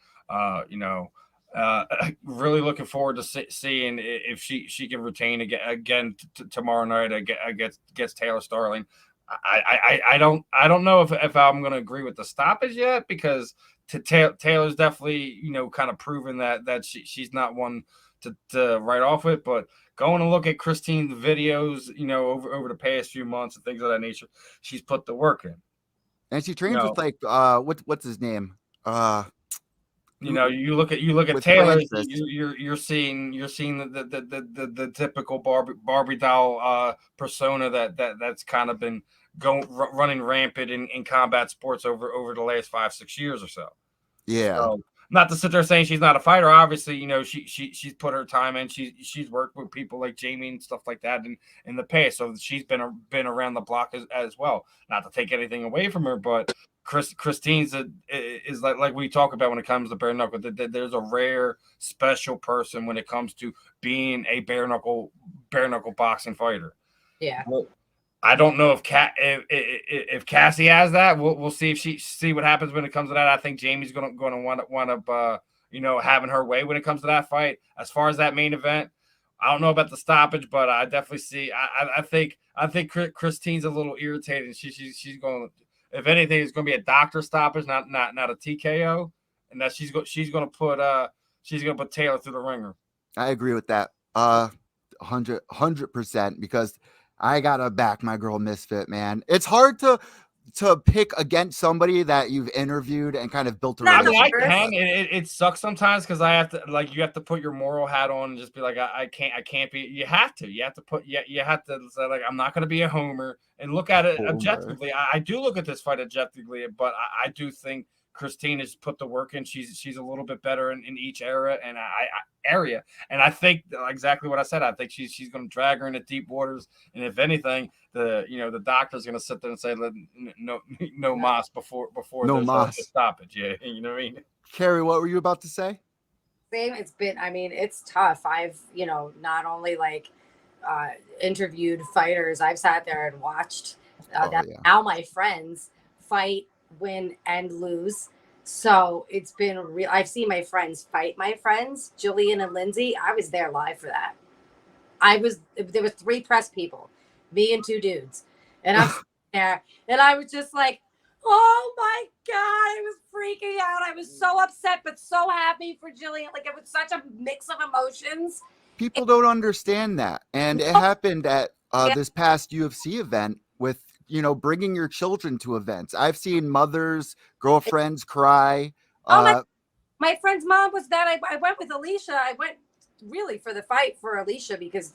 Really looking forward to seeing if she can retain again tomorrow night against Taylor Starling. I don't know if I'm going to agree with the stoppage yet, because Taylor's definitely kind of proven that she's not one to write off with, but going to look at Christine's videos, over the past few months and things of that nature, she's put the work in. And she trains with like what's his name? You look at Taylor, you're seeing the typical Barbie doll persona that's kind of been running rampant in combat sports over the last 5-6 years or so. Yeah. So, not to sit there saying she's not a fighter. Obviously, she's put her time in. She's worked with people like Jayme and stuff like that in the past. So she's been around the block as well. Not to take anything away from her, but Christine's is like we talk about when it comes to bare knuckle. There's a rare, special person when it comes to being a bare knuckle boxing fighter. Yeah. Well, I don't know if Cassie has that. We'll see if see what happens when it comes to that. I think Jayme's going to wind up having her way when it comes to that fight. As far as that main event, I don't know about the stoppage, but I definitely see. I think Christine's a little irritated. She's going. If anything, it's going to be a doctor stoppage, not a TKO, and that she's going to put Taylor through the ringer. I agree with that. 100%, because I gotta back my girl Misfit, man. It's hard to pick against somebody that you've interviewed and kind of built a relationship. I can. It sucks sometimes because I have to you have to put your moral hat on and just be like, I can't be. You have to say like, I'm not going to be a homer and look at it objectively. I do look at this fight objectively, but I do think Christine has put the work in. She's a little bit better in each area, and I think exactly what I said. I think she's going to drag her into deep waters, and if anything, the doctor's going to sit there and say no mas before no mas stoppage. Yeah, you know what I mean. Kerry, what were you about to say? Same. It's tough. I've not only interviewed fighters. I've sat there and watched now my friends fight, win and lose. So it's been real. I've seen my friends fight my friends, Jillian and Lindsay. I was there live for that. There were 3 press people, me and 2 dudes. And I'm there and I was just like, oh my God, I was freaking out. I was so upset, but so happy for Jillian. Like, it was such a mix of emotions. People don't understand that. And it happened at this past UFC event with bringing your children to events. I've seen mothers, girlfriends cry. Oh, my friend's mom was that. I went with Alicia. I went really for the fight for Alicia because,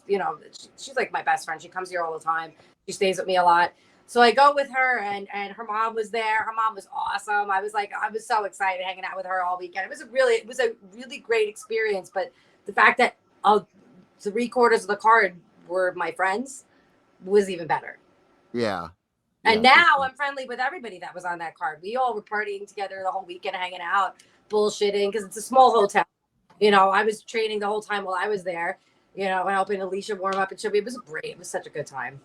she's like my best friend. She comes here all the time. She stays with me a lot. So I go with her and her mom was there. Her mom was awesome. I was so excited hanging out with her all weekend. It was a really great experience. But the fact that 3/4 of the card were my friends was even better. Yeah. And now I'm friendly with everybody that was on that card. We all were partying together the whole weekend, hanging out, bullshitting, because it's a small hotel. I was training the whole time while I was there, helping Alicia warm up and show me. It was great. It was such a good time.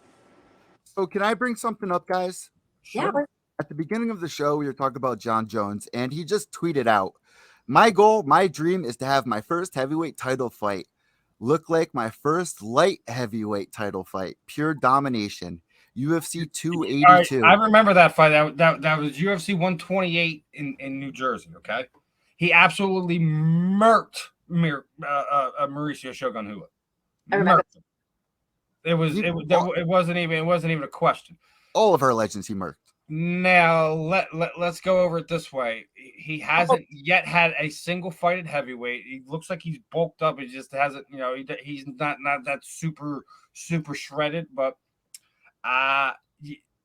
So can I bring something up, guys? Sure. Yeah. At the beginning of the show, we were talking about Jon Jones, and he just tweeted out, "My goal, my dream is to have my first heavyweight title fight look like my first light heavyweight title fight. Pure domination. UFC 282. I remember that fight. That was UFC 128 in New Jersey. Okay, he absolutely murked Mauricio Shogun Hua. I remember. It wasn't even a question. All of our legends he murked. Now let's go over it this way. He hasn't yet had a single fight at heavyweight. He looks like he's bulked up. He just hasn't, he's not that super shredded, but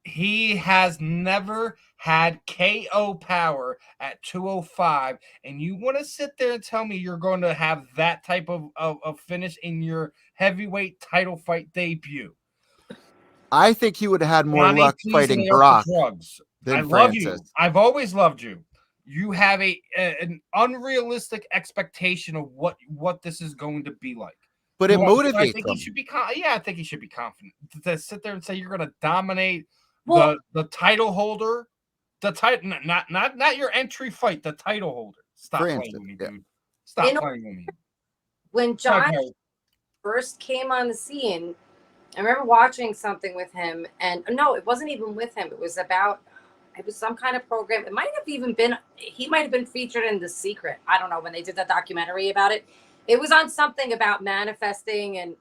he has never had KO power at 205. And you want to sit there and tell me you're going to have that type of finish in your heavyweight title fight debut? I think he would have had more luck fighting Brock than Francis. You. I've always loved you. You have an unrealistic expectation of what this is going to be like. But it motivates I think him. He should be I think he should be confident to sit there and say you're going to dominate the title holder, the title, not your entry fight, the title holder. Stop playing with me, dude. Stop playing with me. When Jon first came on the scene, I remember watching something with him, and no, it wasn't even with him. It was some kind of program. It might have even been, he might have been featured in The Secret. I don't know, when they did that documentary about it. It was on something about manifesting and,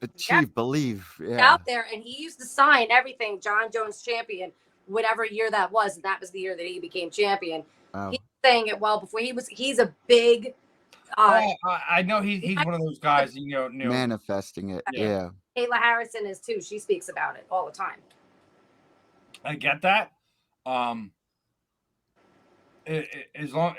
achieve, believe, out there. And he used to sign everything, Jon Jones champion, whatever year that was. And that was the year that he became champion. Oh. He's saying it well before he's a big, I know he's one of those guys, manifesting it. Yeah. Kayla Harrison is too. She speaks about it all the time. I get that. As long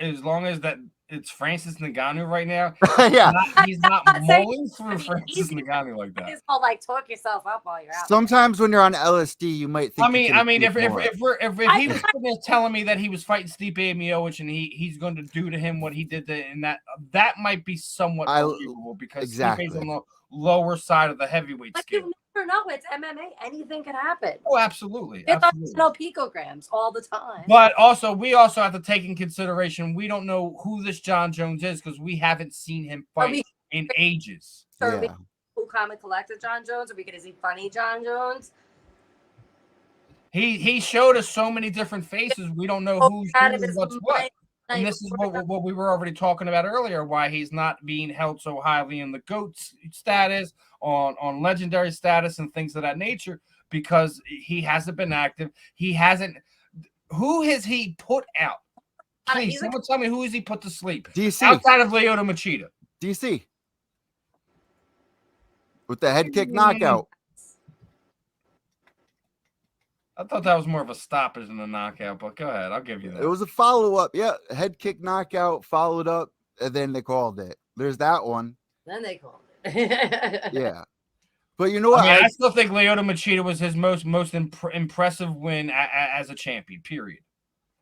as that it's Francis Ngannou right now. Yeah. He's not mulling through Francis Ngannou like that. It's called talk yourself up while you're out. Sometimes when you're on LSD, you might think. I mean, if he was telling me that he was fighting Stipe Miocic and he's going to do to him what he did in that might be somewhat believable because Stipe's on the lower side of the heavyweight scale. You never know. It's MMA. Anything can happen. Oh, absolutely. It's no picograms all the time. But we also have to take in consideration we don't know who this Jon Jones is because we haven't seen him fight in ages. So who comic collected Jon Jones? Are we going to see funny Jon Jones? He showed us so many different faces. We don't know who's what's what. And this is what we were already talking about earlier, why he's not being held so highly in the GOAT status, on legendary status and things of that nature, because he hasn't been active. He hasn't. Who has he put out? Please, someone tell me who has he put to sleep? DC. Outside of Lyoto Machida. DC. With the head kick knockout. I thought that was more of a stoppage than a knockout, but go ahead. I'll give you that. It was a follow-up. Yeah, head kick knockout, followed up, and then they called it. There's that one. Then they called it. Yeah. But you know what? I still think Lyoto Machida was his most impressive win as a champion, period.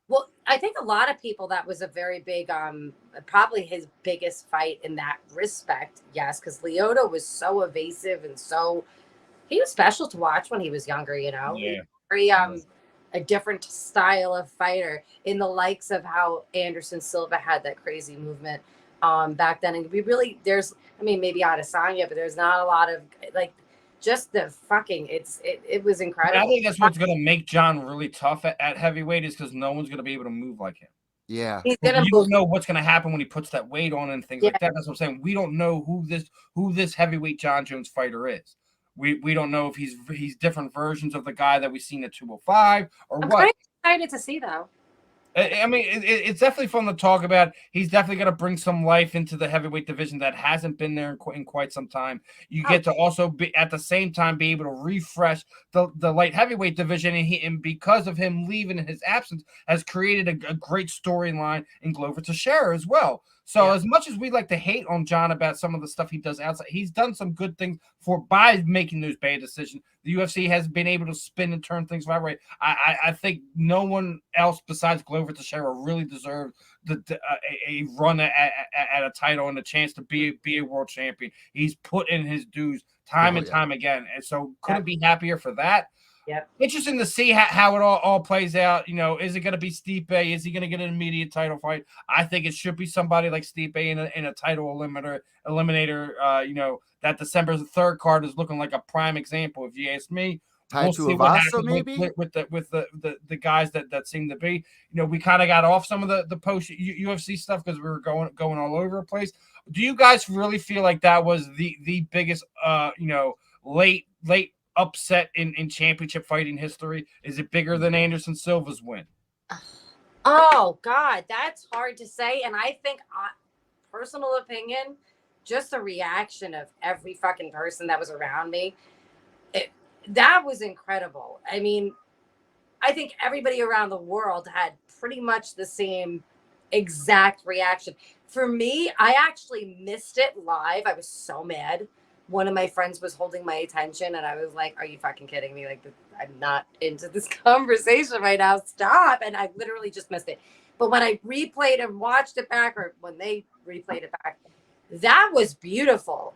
Well, I think a lot of people, that was a very big, probably his biggest fight in that respect. Yes, because Lyoto was so evasive and he was special to watch when he was younger, Yeah. Very a different style of fighter in the likes of how Anderson Silva had that crazy movement back then. And maybe Adesanya, but there's not a lot of just the fucking it was incredible. I think that's what's gonna make Jon really tough at heavyweight is because no one's gonna be able to move like him. Yeah. You don't know what's gonna happen when he puts that weight on and things like that. That's what I'm saying. We don't know who this heavyweight Jon Jones fighter is. We don't know if he's different versions of the guy that we've seen at 205 or I'm what. kind of excited to see though. I mean, it's definitely fun to talk about. He's definitely going to bring some life into the heavyweight division that hasn't been there in quite some time. You get to also be at the same time be able to refresh the light heavyweight division, and because of him leaving in his absence, has created a great storyline in Glover Teixeira as well. So as much as we like to hate on John about some of the stuff he does outside, he's done some good things by making those bad decisions. The UFC has been able to spin and turn things that way. I think no one else besides Glover Teixeira really deserved a run at a title and a chance to be a world champion. He's put in his dues time and time again, and so couldn't be happier for that. Yep. Interesting to see how it all plays out. You know, is it going to be Stipe? Is he going to get an immediate title fight? I think it should be somebody like Stipe in a title eliminator. You know, that December 3rd card is looking like a prime example, if you ask me. We'll see what happens with the guys that seem to be. You know, we kind of got off some of the post UFC stuff because we were going all over the place. Do you guys really feel like that was the biggest late upset in championship fighting history? Is it bigger than Anderson Silva's win? Oh God, that's hard to say. And I think, personal opinion, just the reaction of every fucking person that was around me, that was incredible. I mean, I think everybody around the world had pretty much the same exact reaction. For me, I actually missed it live. I was so mad. One of my friends was holding my attention, and I was like, are you fucking kidding me? Like, I'm not into this conversation right now. Stop. And I literally just missed it. But when I replayed and watched it back, or when they replayed it back, that was beautiful.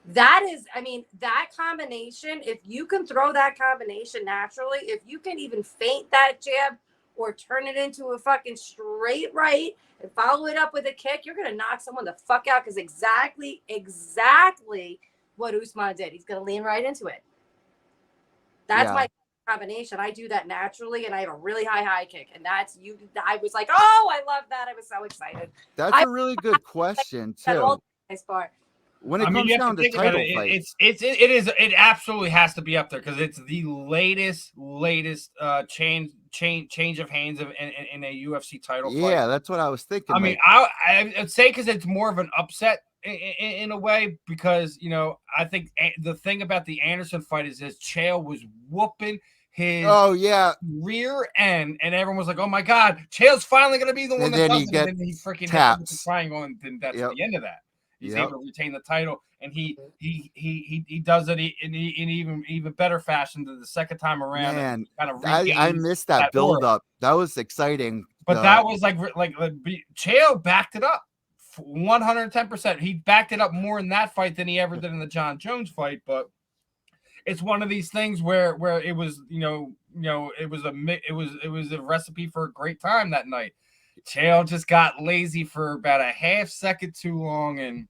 That is, I mean, that combination, if you can throw that combination naturally, if you can even feint that jab or turn it into a fucking straight right and follow it up with a kick, you're going to knock someone the fuck out, because exactly what Usman did. He's going to lean right into it. That's my combination. I do that naturally, and I have a really high kick, and that's you. I was like, oh, I love that. I was so excited. That's a really good question too. When it comes down to title fights, it absolutely has to be up there because it's the latest change of hands in a UFC title fight. Yeah, that's what I was thinking. I mean, I'd say because it's more of an upset in a way, because you know, I think the thing about the Anderson fight is his Chael was whooping his rear end, and everyone was like, oh my God, Chael's finally gonna be the one that does it, and then he freaking taps the triangle, and then that's the end of that. He's able to retain the title, and he does it in even better fashion the second time around. Man, kind of I missed that build up. That was exciting. But that was like Chael backed it up 110%. He backed it up more in that fight than he ever did in the John Jones fight. But it's one of these things where it was it was a recipe for a great time that night. Chael just got lazy for about a half second too long, and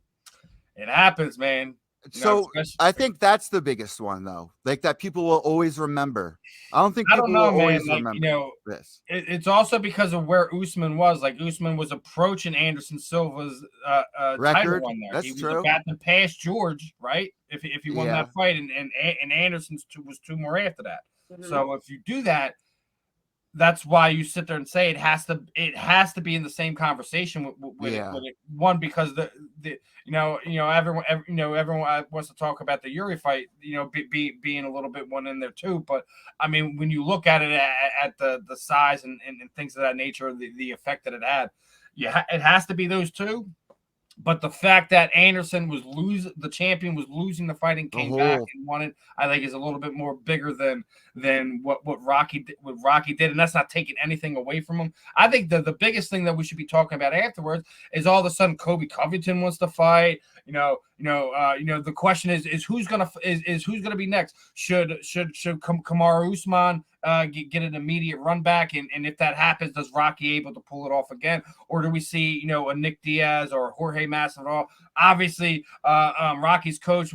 it happens, man. So I think that's the biggest one, though, like that people will always remember. I don't think people will always remember this. It's also because of where Usman was. Like, Usman was approaching Anderson Silva's title run there. He was about to pass George, right? If he won that fight, and Anderson's was two more after that. Mm-hmm. So if you do that, that's why you sit there and say it has to be in the same conversation with it. One, because everyone wants to talk about the Yuri fight, being a little bit one in there too. But I mean, when you look at it at the size and things of that nature, the effect that it had, it has to be those two. But the fact that Anderson the champion was losing the fight and came back and won it, I think is a little bit more bigger than what Rocky did, and that's not taking anything away from him. I think the biggest thing that we should be talking about afterwards is all of a sudden Kobe Covington wants to fight. The question is who's gonna be next? Should Kamaru Usman get an immediate run back, and if that happens, does Rocky able to pull it off again, or do we see a Nick Diaz or Jorge Masvidal? Obviously, Rocky's coach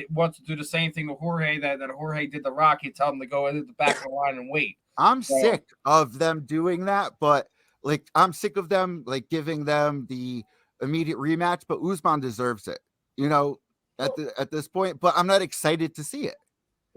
wants to do the same thing to Jorge that Jorge did to Rocky, tell him to go into the back of the line and wait. I'm sick of them doing that, but I'm sick of them giving them the immediate rematch. But Usman deserves it. at this point, but I'm not excited to see it.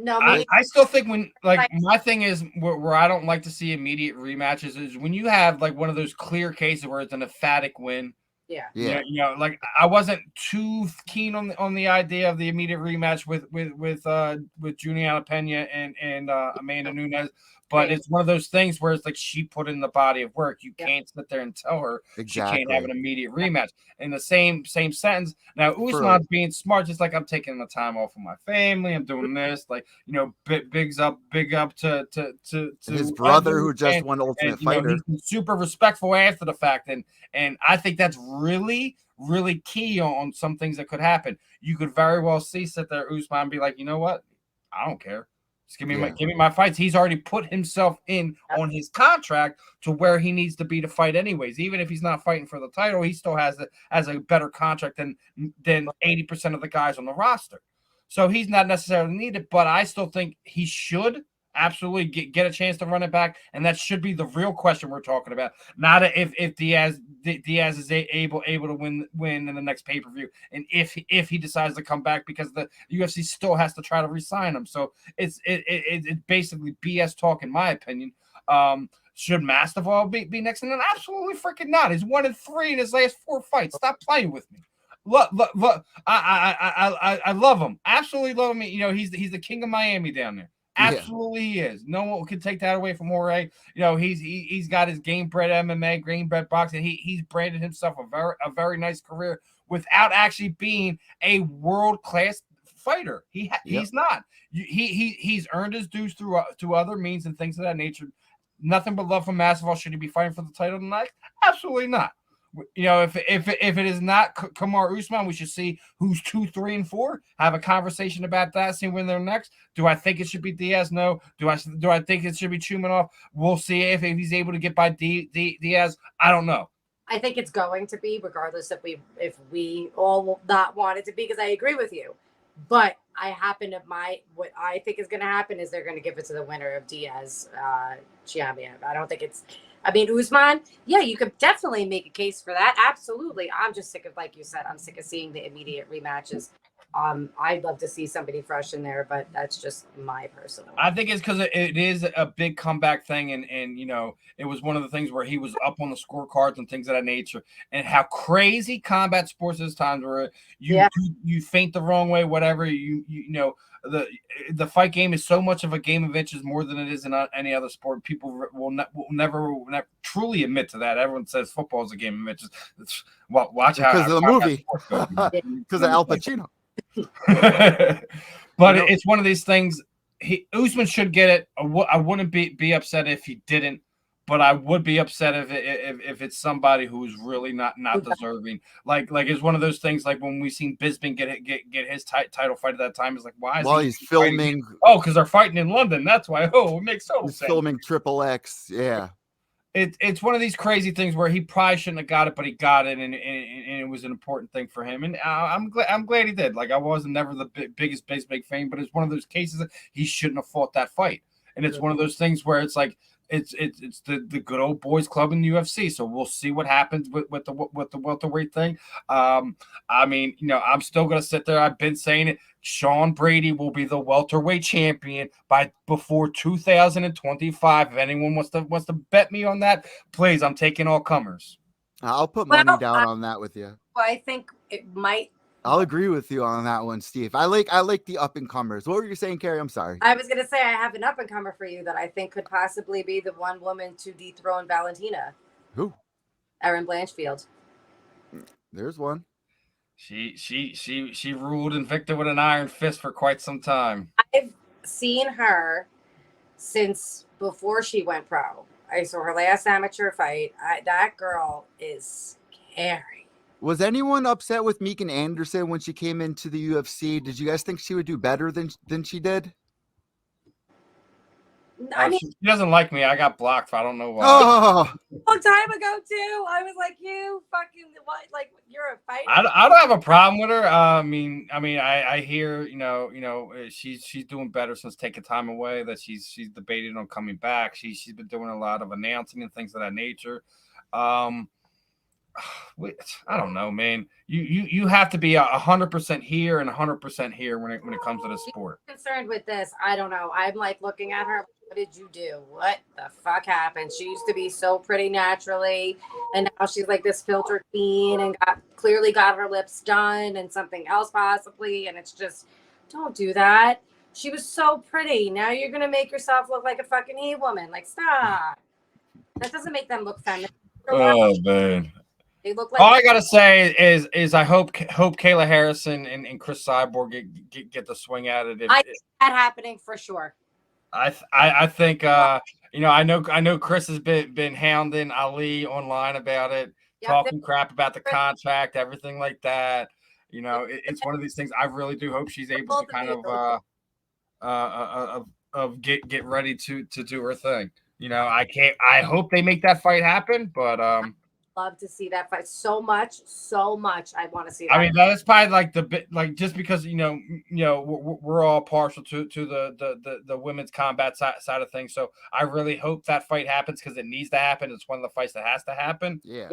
No, I still think when my thing is where I don't like to see immediate rematches is when you have like one of those clear cases where it's an emphatic win. yeah. Yeah. Like I wasn't too keen on the idea of the immediate rematch with Juliana Pena and Amanda Nunes, but it's one of those things where it's like she put in the body of work. You can't sit there and tell her she can't have an immediate rematch. In the same sentence, now Usman's being smart, just like I'm taking the time off of my family. I'm doing this, like big up to his brother who just and, won Ultimate and, Fighter. He's been super respectful after the fact, and I think that's really, really key on some things that could happen. You could very well sit there, Usman, and be like, you know what? I don't care. Just give me my fights. He's already put himself in on his contract to where he needs to be to fight anyways. Even if he's not fighting for the title, he still has a better contract than 80% of the guys on the roster. So he's not necessarily needed, but I still think he should absolutely get a chance to run it back, and that should be the real question we're talking about. Not if Diaz is able to win in the next pay-per-view, and if he decides to come back, because the UFC still has to try to re-sign him. So it's basically BS talk, in my opinion. Should Masvidal be next? And then absolutely freaking not. He's 1-3 in his last 4 fights. Stop playing with me. Look, I love him. Absolutely love him. He's the king of Miami down there. Absolutely he is. No one can take that away from Jorge. He's got his game bred MMA, game bred boxing. He's branded himself a very nice career without actually being a world class fighter. He's not. He's earned his dues through other means and things of that nature. Nothing but love from Masvidal. Should he be fighting for the title tonight? Absolutely not. If it is not Kamaru Usman, we should see who's 2, 3, and 4. Have a conversation about that. See when they're next. Do I think it should be Diaz? No. Do I think it should be Chumanov? We'll see if he's able to get by Diaz. I don't know. I think it's going to be, regardless if we all not want it to be, because I agree with you. But what I think is going to happen is they're going to give it to the winner of Diaz Chiamiev. I don't think it's. I mean, Usman, yeah, you could definitely make a case for that. Absolutely. I'm just sick of, like you said, I'm sick of seeing the immediate rematches. I'd love to see somebody fresh in there, but that's just my personal. I think it's because it is a big comeback thing, and it was one of the things where he was up on the scorecards and things of that nature, and how crazy combat sports is times where you faint the wrong way, whatever the fight game is so much of a game of inches more than it is in any other sport. People will never truly admit to that. Everyone says football is a game of inches. Watch how because of the movie, because of Al Pacino. But it's one of these things. Usman should get it. I wouldn't be upset if he didn't, but I would be upset if it's somebody who's really not deserving. Like it's one of those things. Like when we seen Bisping get his title fight at that time, it's like, why is he's filming? Oh, because they're fighting in London. That's why. Oh, it makes total sense. Filming Triple X. Yeah. It's one of these crazy things where he probably shouldn't have got it, but he got it, and it was an important thing for him. And I'm glad he did. Like, I wasn't never the biggest big fan, but it's one of those cases that he shouldn't have fought that fight. And it's one of those things where it's like it's the good old boys club in the UFC. So we'll see what happens with the welterweight thing. I mean, I'm still gonna sit there. I've been saying it. Sean Brady will be the welterweight champion before 2025. If anyone wants to bet me on that, please, I'm taking all comers. I'll put money down on that with you. I think it might. I'll agree with you on that one, Steve. I like the up and comers. What were you saying, Kerry? I'm sorry. I was gonna say I have an up and comer for you that I think could possibly be the one woman to dethrone Valentina. Who? Erin Blanchfield. There's one. She ruled Invicta with an iron fist for quite some time. I've seen her since before she went pro. I saw her last amateur fight. That girl is scary. Was anyone upset with Megan Anderson when she came into the UFC? Did you guys think she would do better than she did? I mean, she doesn't like me. I got blocked. I don't know why. Oh, a long time ago too. I was like, you fucking what? Like, you're a fighter. I don't have a problem with her. I hear she's doing better since taking time away. That she's debated on coming back. She's been doing a lot of announcing and things of that nature. I don't know, man. You have to be 100% here and 100% here when it comes to the sport. Concerned with this, I don't know. I'm like looking at her. What did you do? What the fuck happened? She used to be so pretty naturally, and now she's like this filter queen and clearly got her lips done and something else possibly. And it's just, don't do that. She was so pretty. Now you're gonna make yourself look like a fucking he-woman. Like, stop. That doesn't make them look feminine. Oh man. They look like All I gotta say is I hope Kayla Harrison and Chris Cyborg get the swing at it. I see that happening for sure. I think I know Chris has been hounding Ali online about it, talking crap about the contract, everything like that. It's one of these things. I really do hope she's able to kind of get ready to do her thing. I hope they make that fight happen, but love to see that fight so much. I want to see that. I mean, that's probably like the bit, like, just because we're all partial to the women's combat side of things. So I really hope that fight happens because it needs to happen. It's one of the fights that has to happen. Yeah.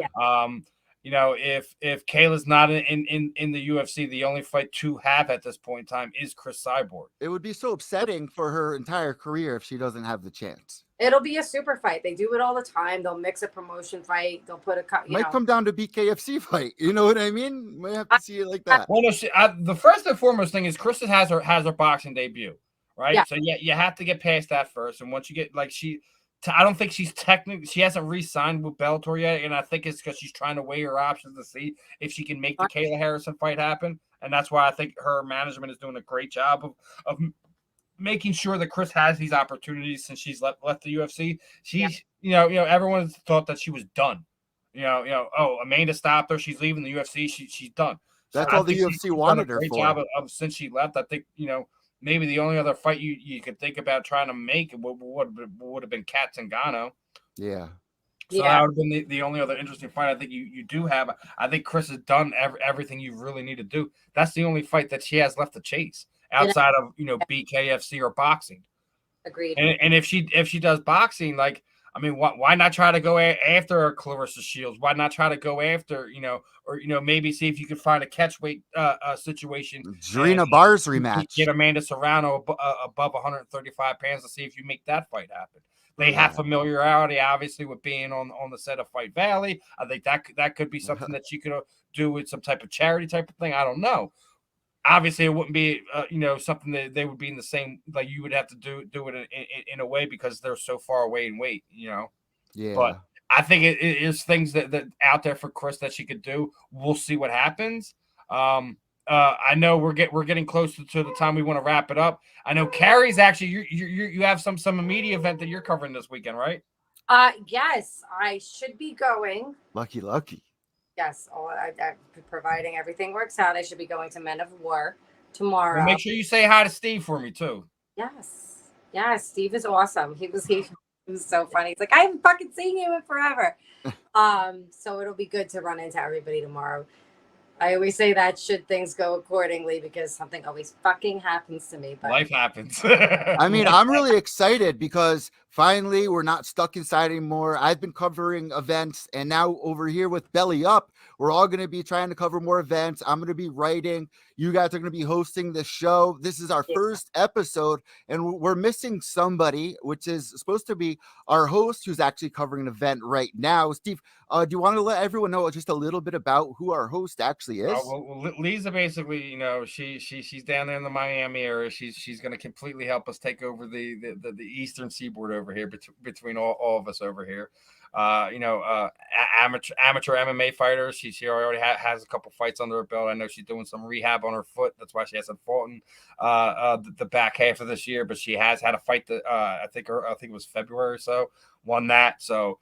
If Kayla's not in the UFC, the only fight to have at this point in time is Chris Cyborg. It would be so upsetting for her entire career if she doesn't have the chance. It'll be a super fight. They do it all the time. They'll mix a promotion fight. They'll put Might come down to BKFC fight. You know what I mean? Might have to see it like that. Well, no, the first and foremost thing is Chris has her boxing debut, right? Yeah. So you have to get past that first, and once you get I don't think she hasn't re-signed with Bellator yet, and I think it's because she's trying to weigh her options to see if she can make the Kayla Harrison fight happen, and that's why I think her management is doing a great job of making sure that Chris has these opportunities since she's left the UFC. She's everyone thought that she was done. Amanda stopped her. She's leaving the UFC. She's done. That's all the UFC wanted her for. Job of since she left. I think maybe the only other fight you could think about trying to make would have been Kat Zingano. Yeah. So that would have been the only other interesting fight I think you do have. I think Chris has done everything you really need to do. That's the only fight that she has left to chase outside of BKFC or boxing. Agreed. And if she does boxing, like, I mean, why not try to go after Clarissa Shields? Why not try to go after maybe see if you can find a catch weight situation. Zarina Bars rematch. Get Amanda Serrano above 135 pounds to see if you make that fight happen. They have familiarity, obviously, with being on the set of Fight Valley. I think that could be something that you could do with some type of charity type of thing. I don't know. Obviously, it wouldn't be something that they would be in the same, like, you would have to do it in a way because they're so far away in weight. Yeah. But I think it is things that out there for Chris that she could do. We'll see what happens. I know we're getting close to the time we want to wrap it up. I know Kerry's actually you have some media event that you're covering this weekend, right? Yes, I should be going. Lucky. Yes, providing everything works out, I should be going to Men of War tomorrow. Well, make sure you say hi to Steve for me too. Yes, Steve is awesome. He was so funny. He's like, I haven't fucking seen you in forever. So it'll be good to run into everybody tomorrow. I always say that should things go accordingly because something always fucking happens to me. But life happens. I mean, I'm really excited because finally we're not stuck inside anymore. I've been covering events, and now over here with Belly Up, we're all going to be trying to cover more events. I'm going to be writing. You guys are going to be hosting the show. This is our first episode, and we're missing somebody, which is supposed to be our host who's actually covering an event right now. Steve, do you want to let everyone know just a little bit about who our host actually is? Well, Liza basically, she's down there in the Miami area. She's going to completely help us take over the Eastern Seaboard over here between all of us over here. Amateur MMA fighter. She already has a couple fights under her belt. I know she's doing some rehab on her foot. That's why she hasn't fought in the back half of this year. But she has had a fight that I think it was February or so. Won that. So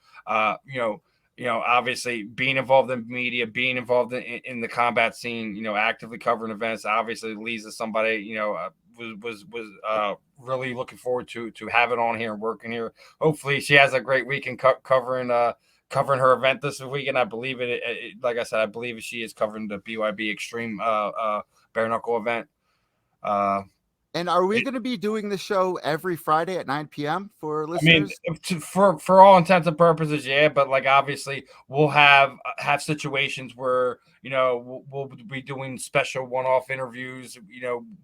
obviously being involved in media, being involved in the combat scene, actively covering events. Obviously, Liza's somebody was really looking forward to having on here and working here. Hopefully she has a great weekend covering her event this weekend. I believe like I said, I believe she is covering the BYB Extreme bare knuckle event. And are we going to be doing the show every Friday at 9 p.m. for I mean, listeners? for all intents and purposes, yeah. But like, obviously, we'll have situations where we'll be doing special one-off interviews.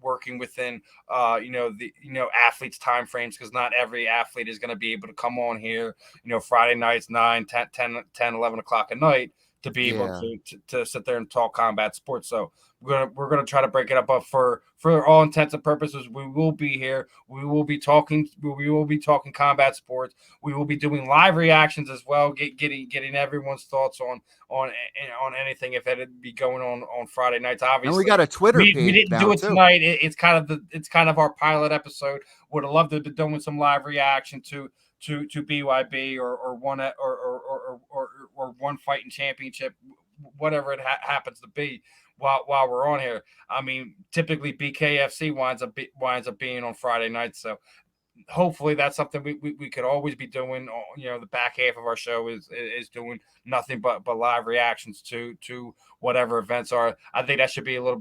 Working within the athletes' time frames, because not every athlete is going to be able to come on here. Friday nights 9, 10, 11 o'clock at night to be able to sit there and talk combat sports. So we're gonna try to break it up. But for all intents and purposes, we will be here. We will be talking. We will be talking combat sports. We will be doing live reactions as well, getting everyone's thoughts on anything if it'd be going on Friday nights. Obviously, And we got a Twitter page. We didn't now do it too. tonight. It's kind of our pilot episode. Would have loved to be doing some live reaction to BYB or one or one fighting championship, whatever it happens to be. While we're on here, I mean, typically BKFC winds up being on Friday nights, so hopefully that's something we could always be doing. The back half of our show is doing nothing but live reactions to whatever events are. I think that should be a little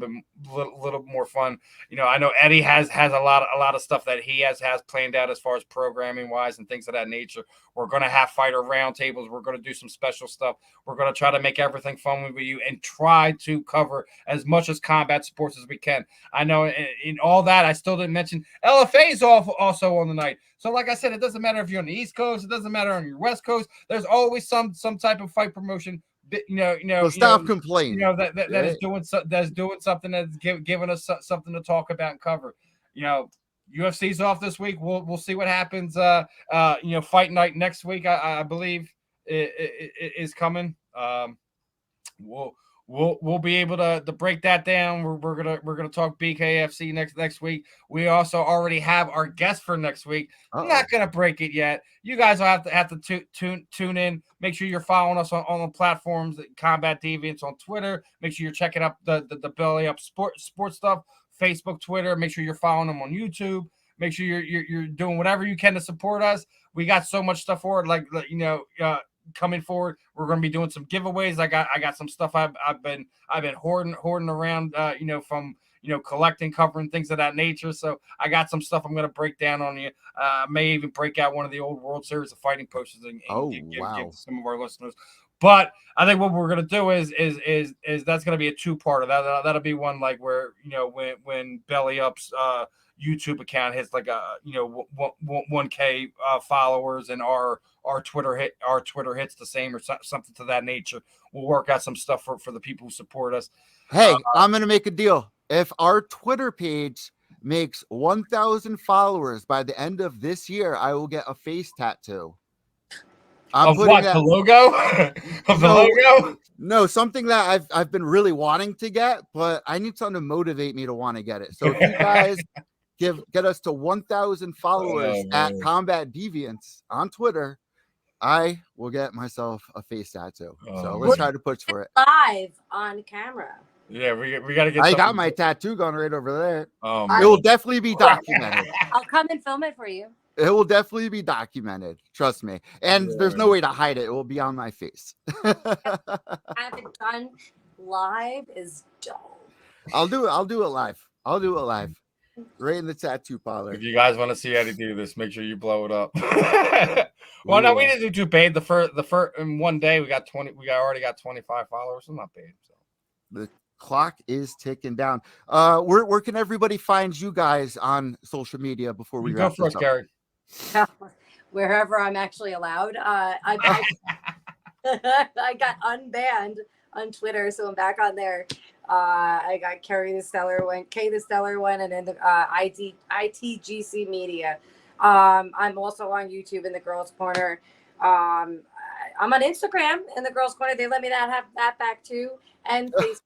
more fun. I know Eddie has a lot of stuff that he has planned out as far as programming wise and things of that nature. We're going to have fighter roundtables. We're going to do some special stuff. We're going to try to make everything fun with you and try to cover as much as combat sports as we can. I know in all that, I still didn't mention LFA is also on the night. So like I said, it doesn't matter if you're on the East Coast. It doesn't matter on your West Coast. There's always some type of fight promotion. Stop complaining. That is doing something that's giving us something to talk about and cover. UFC's off this week. We'll see what happens. Fight night next week, I believe, is coming. We'll be able to break that down. We're gonna talk BKFC next week. We also already have our guest for next week. I'm not gonna break it yet. You guys will have to tune in. Make sure you're following us on the platforms, Combat Deviants on Twitter. Make sure you're checking up the Belly Up sports stuff, Facebook, Twitter. Make sure you're following them on YouTube. Make sure you're doing whatever you can to support us. We got so much stuff forward, coming forward. We're going to be doing some giveaways. I got some stuff I've been hoarding around, from collecting, covering, things of that nature. So I got some stuff I'm going to break down on you. May even break out one of the old World Series of Fighting posters and give some of our listeners. But I think what we're going to do is that's going to be a two-parter. That'll be one like where when Belly Up's YouTube account hits like 1K followers and our Twitter hits the same or something to that nature. We'll work out some stuff for the people who support us. Hey, I'm going to make a deal. If our Twitter page makes 1,000 followers by the end of this year, I will get a face tattoo. The logo? Of the logo? No, something that I've been really wanting to get, but I need something to motivate me to want to get it. So if you guys get us to 1,000 followers at Combat Deviants on Twitter, I will get myself a face tattoo. So let's try to push for it. Live on camera. Yeah, we got to get. I got my tattoo going right over there. It will definitely be documented. I'll come and film it for you. It will definitely be documented. Trust me. And there's no way to hide it. It will be on my face. Have it done live is dope. I'll do it live. Right in the tattoo parlor. If you guys want to see Eddie do this, make sure you blow it up. Well, no, we didn't do too bad. The first in one day we already got 25 followers. So not bad. So the clock is ticking down. Where can everybody find you guys on social media before we go first, Kerry? Wherever I'm actually allowed. I got unbanned on Twitter, so I'm back on there. I got Kerry the Stellar one, K the Stellar one, and then the ITGC Media. I'm also on YouTube in the Girls Corner. I'm on Instagram in the Girls Corner. They let me have that back too, and Facebook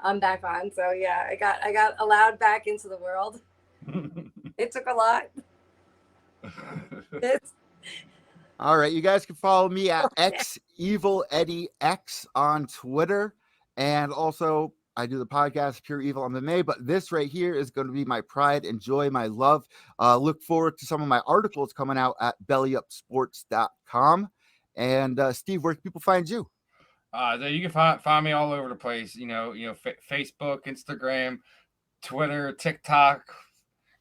I'm back on. So yeah, I got allowed back into the world. It took a lot. All right, you guys can follow me at XEvilEddieX on Twitter. And also, I do the podcast Pure Evil MMA, but this right here is going to be my pride and joy, my love. Look forward to some of my articles coming out at bellyupsports.com. And Steve, where can people find you? You can find me all over the place. Facebook, Instagram, Twitter, TikTok,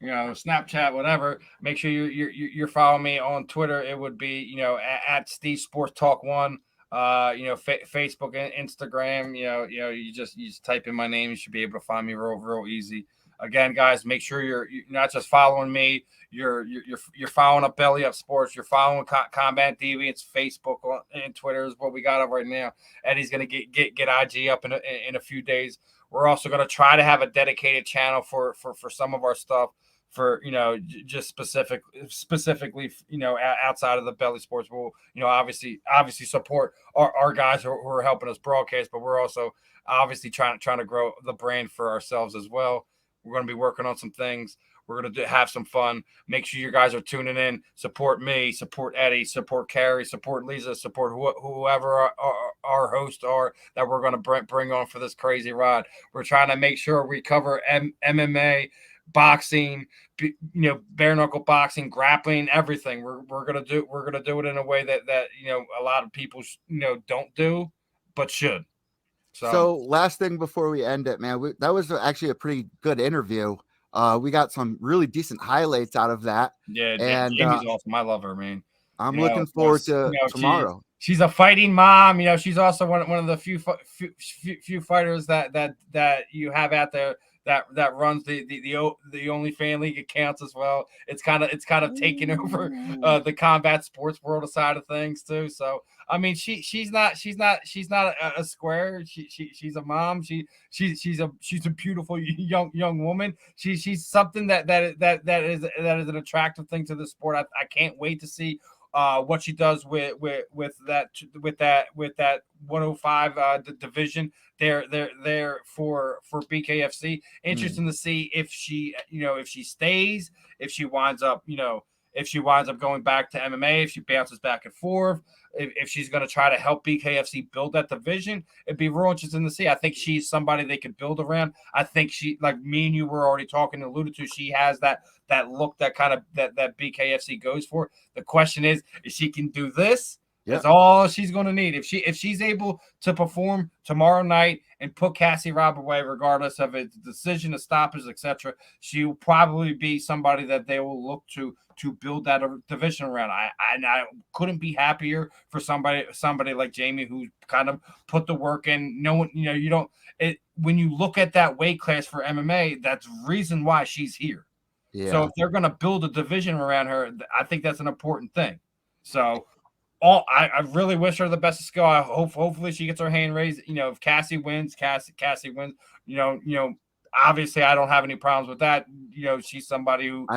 Snapchat, whatever. Make sure you're following me on Twitter. It would be, at Steve Sports Talk 1. Facebook and Instagram. You just type in my name. You should be able to find me real easy. Again, guys, make sure you're not just following me. You're following up Belly Up Sports. You're following Combat Deviants. Facebook and Twitter is what we got up right now. Eddie's gonna get IG up in a few days. We're also gonna try to have a dedicated channel for some of our stuff. For just specifically outside of the Belly Sports, we'll obviously support our guys who are helping us broadcast, but we're also obviously trying to grow the brand for ourselves as well. We're going to be working on some things. We're going to have some fun. Make sure you guys are tuning in. Support me, support Eddie, support Kerry, support Liza, support whoever our hosts are that we're going to bring on for this crazy ride. We're trying to make sure we cover MMA, boxing, bare knuckle boxing, grappling, everything. We're gonna do it in a way that a lot of people don't do, but should. So last thing before we end it, man, that was actually a pretty good interview. We got some really decent highlights out of that. Yeah, and Jamie's awesome. I love her, man. I'm looking forward to tomorrow. She's a fighting mom. She's also one of the few fighters that you have out there that runs the only fan league. It counts as well. It's kind of taking over the combat sports world side of things too. So I mean, she's not a square. She's a mom. She's a beautiful young woman. She's something that is an attractive thing to the sport. I can't wait to see what she does with that 105 division there for BKFC. Interesting to see if she stays, if she winds up going back to MMA, if she bounces back and forth, if she's going to try to help BKFC build that division. It'd be real interesting to see. I think she's somebody they could build around. I think she, like me and you were already talking and alluded to, she has that look that kind of that BKFC goes for. The question is if she can do this. Yep. That's all she's going to need. If she's able to perform tomorrow night and put Cassie Robb away, regardless of its decision to stoppage, etc., she will probably be somebody that they will look to build that division around. I couldn't be happier for somebody like Jayme, who kind of put the work in. No one, you don't. When you look at that weight class for MMA, that's reason why she's here. Yeah. So if they're going to build a division around her, I think that's an important thing. So. I really wish her the best of skill. Hopefully she gets her hand raised. If Cassie wins, Cassie wins. Obviously I don't have any problems with that. She's somebody who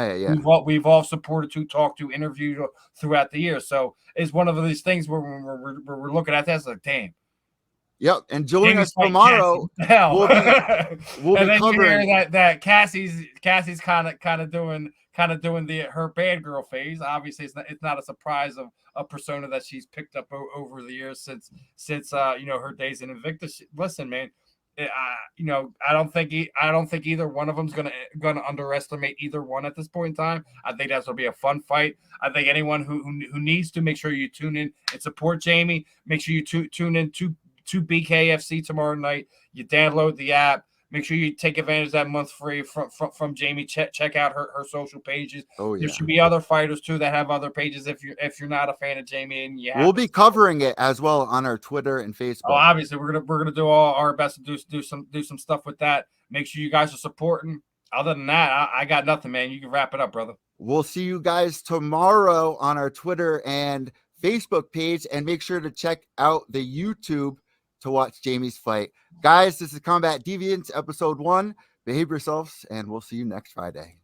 we've all supported, to talk to, interviewed throughout the year. So it's one of these things where we're looking at that, like, damn. Yep, and joining us tomorrow, we'll be then covering you hear that Cassie's kind of doing her bad girl phase. Obviously, it's not a surprise of a persona that she's picked up over the years since her days in Invictus. Listen, man, I don't think either one of them's gonna underestimate either one at this point in time. I think that's gonna be a fun fight. I think anyone who needs to, make sure you tune in and support Jayme. Make sure you tune in to BKFC tomorrow night. You download the app. Make sure you take advantage of that month free from Jayme. Check out her social pages. Oh, yeah. There should be other fighters too that have other pages. If you're not a fan of Jayme, and we'll be covering it as well on our Twitter and Facebook. Oh, obviously we're gonna do all our best to do some stuff with that. Make sure you guys are supporting. Other than that, I got nothing, man. You can wrap it up, brother. We'll see you guys tomorrow on our Twitter and Facebook page, and make sure to check out the YouTube to watch Jayme's fight. Guys, this is Combat Deviants, episode 1. Behave yourselves, and we'll see you next Friday.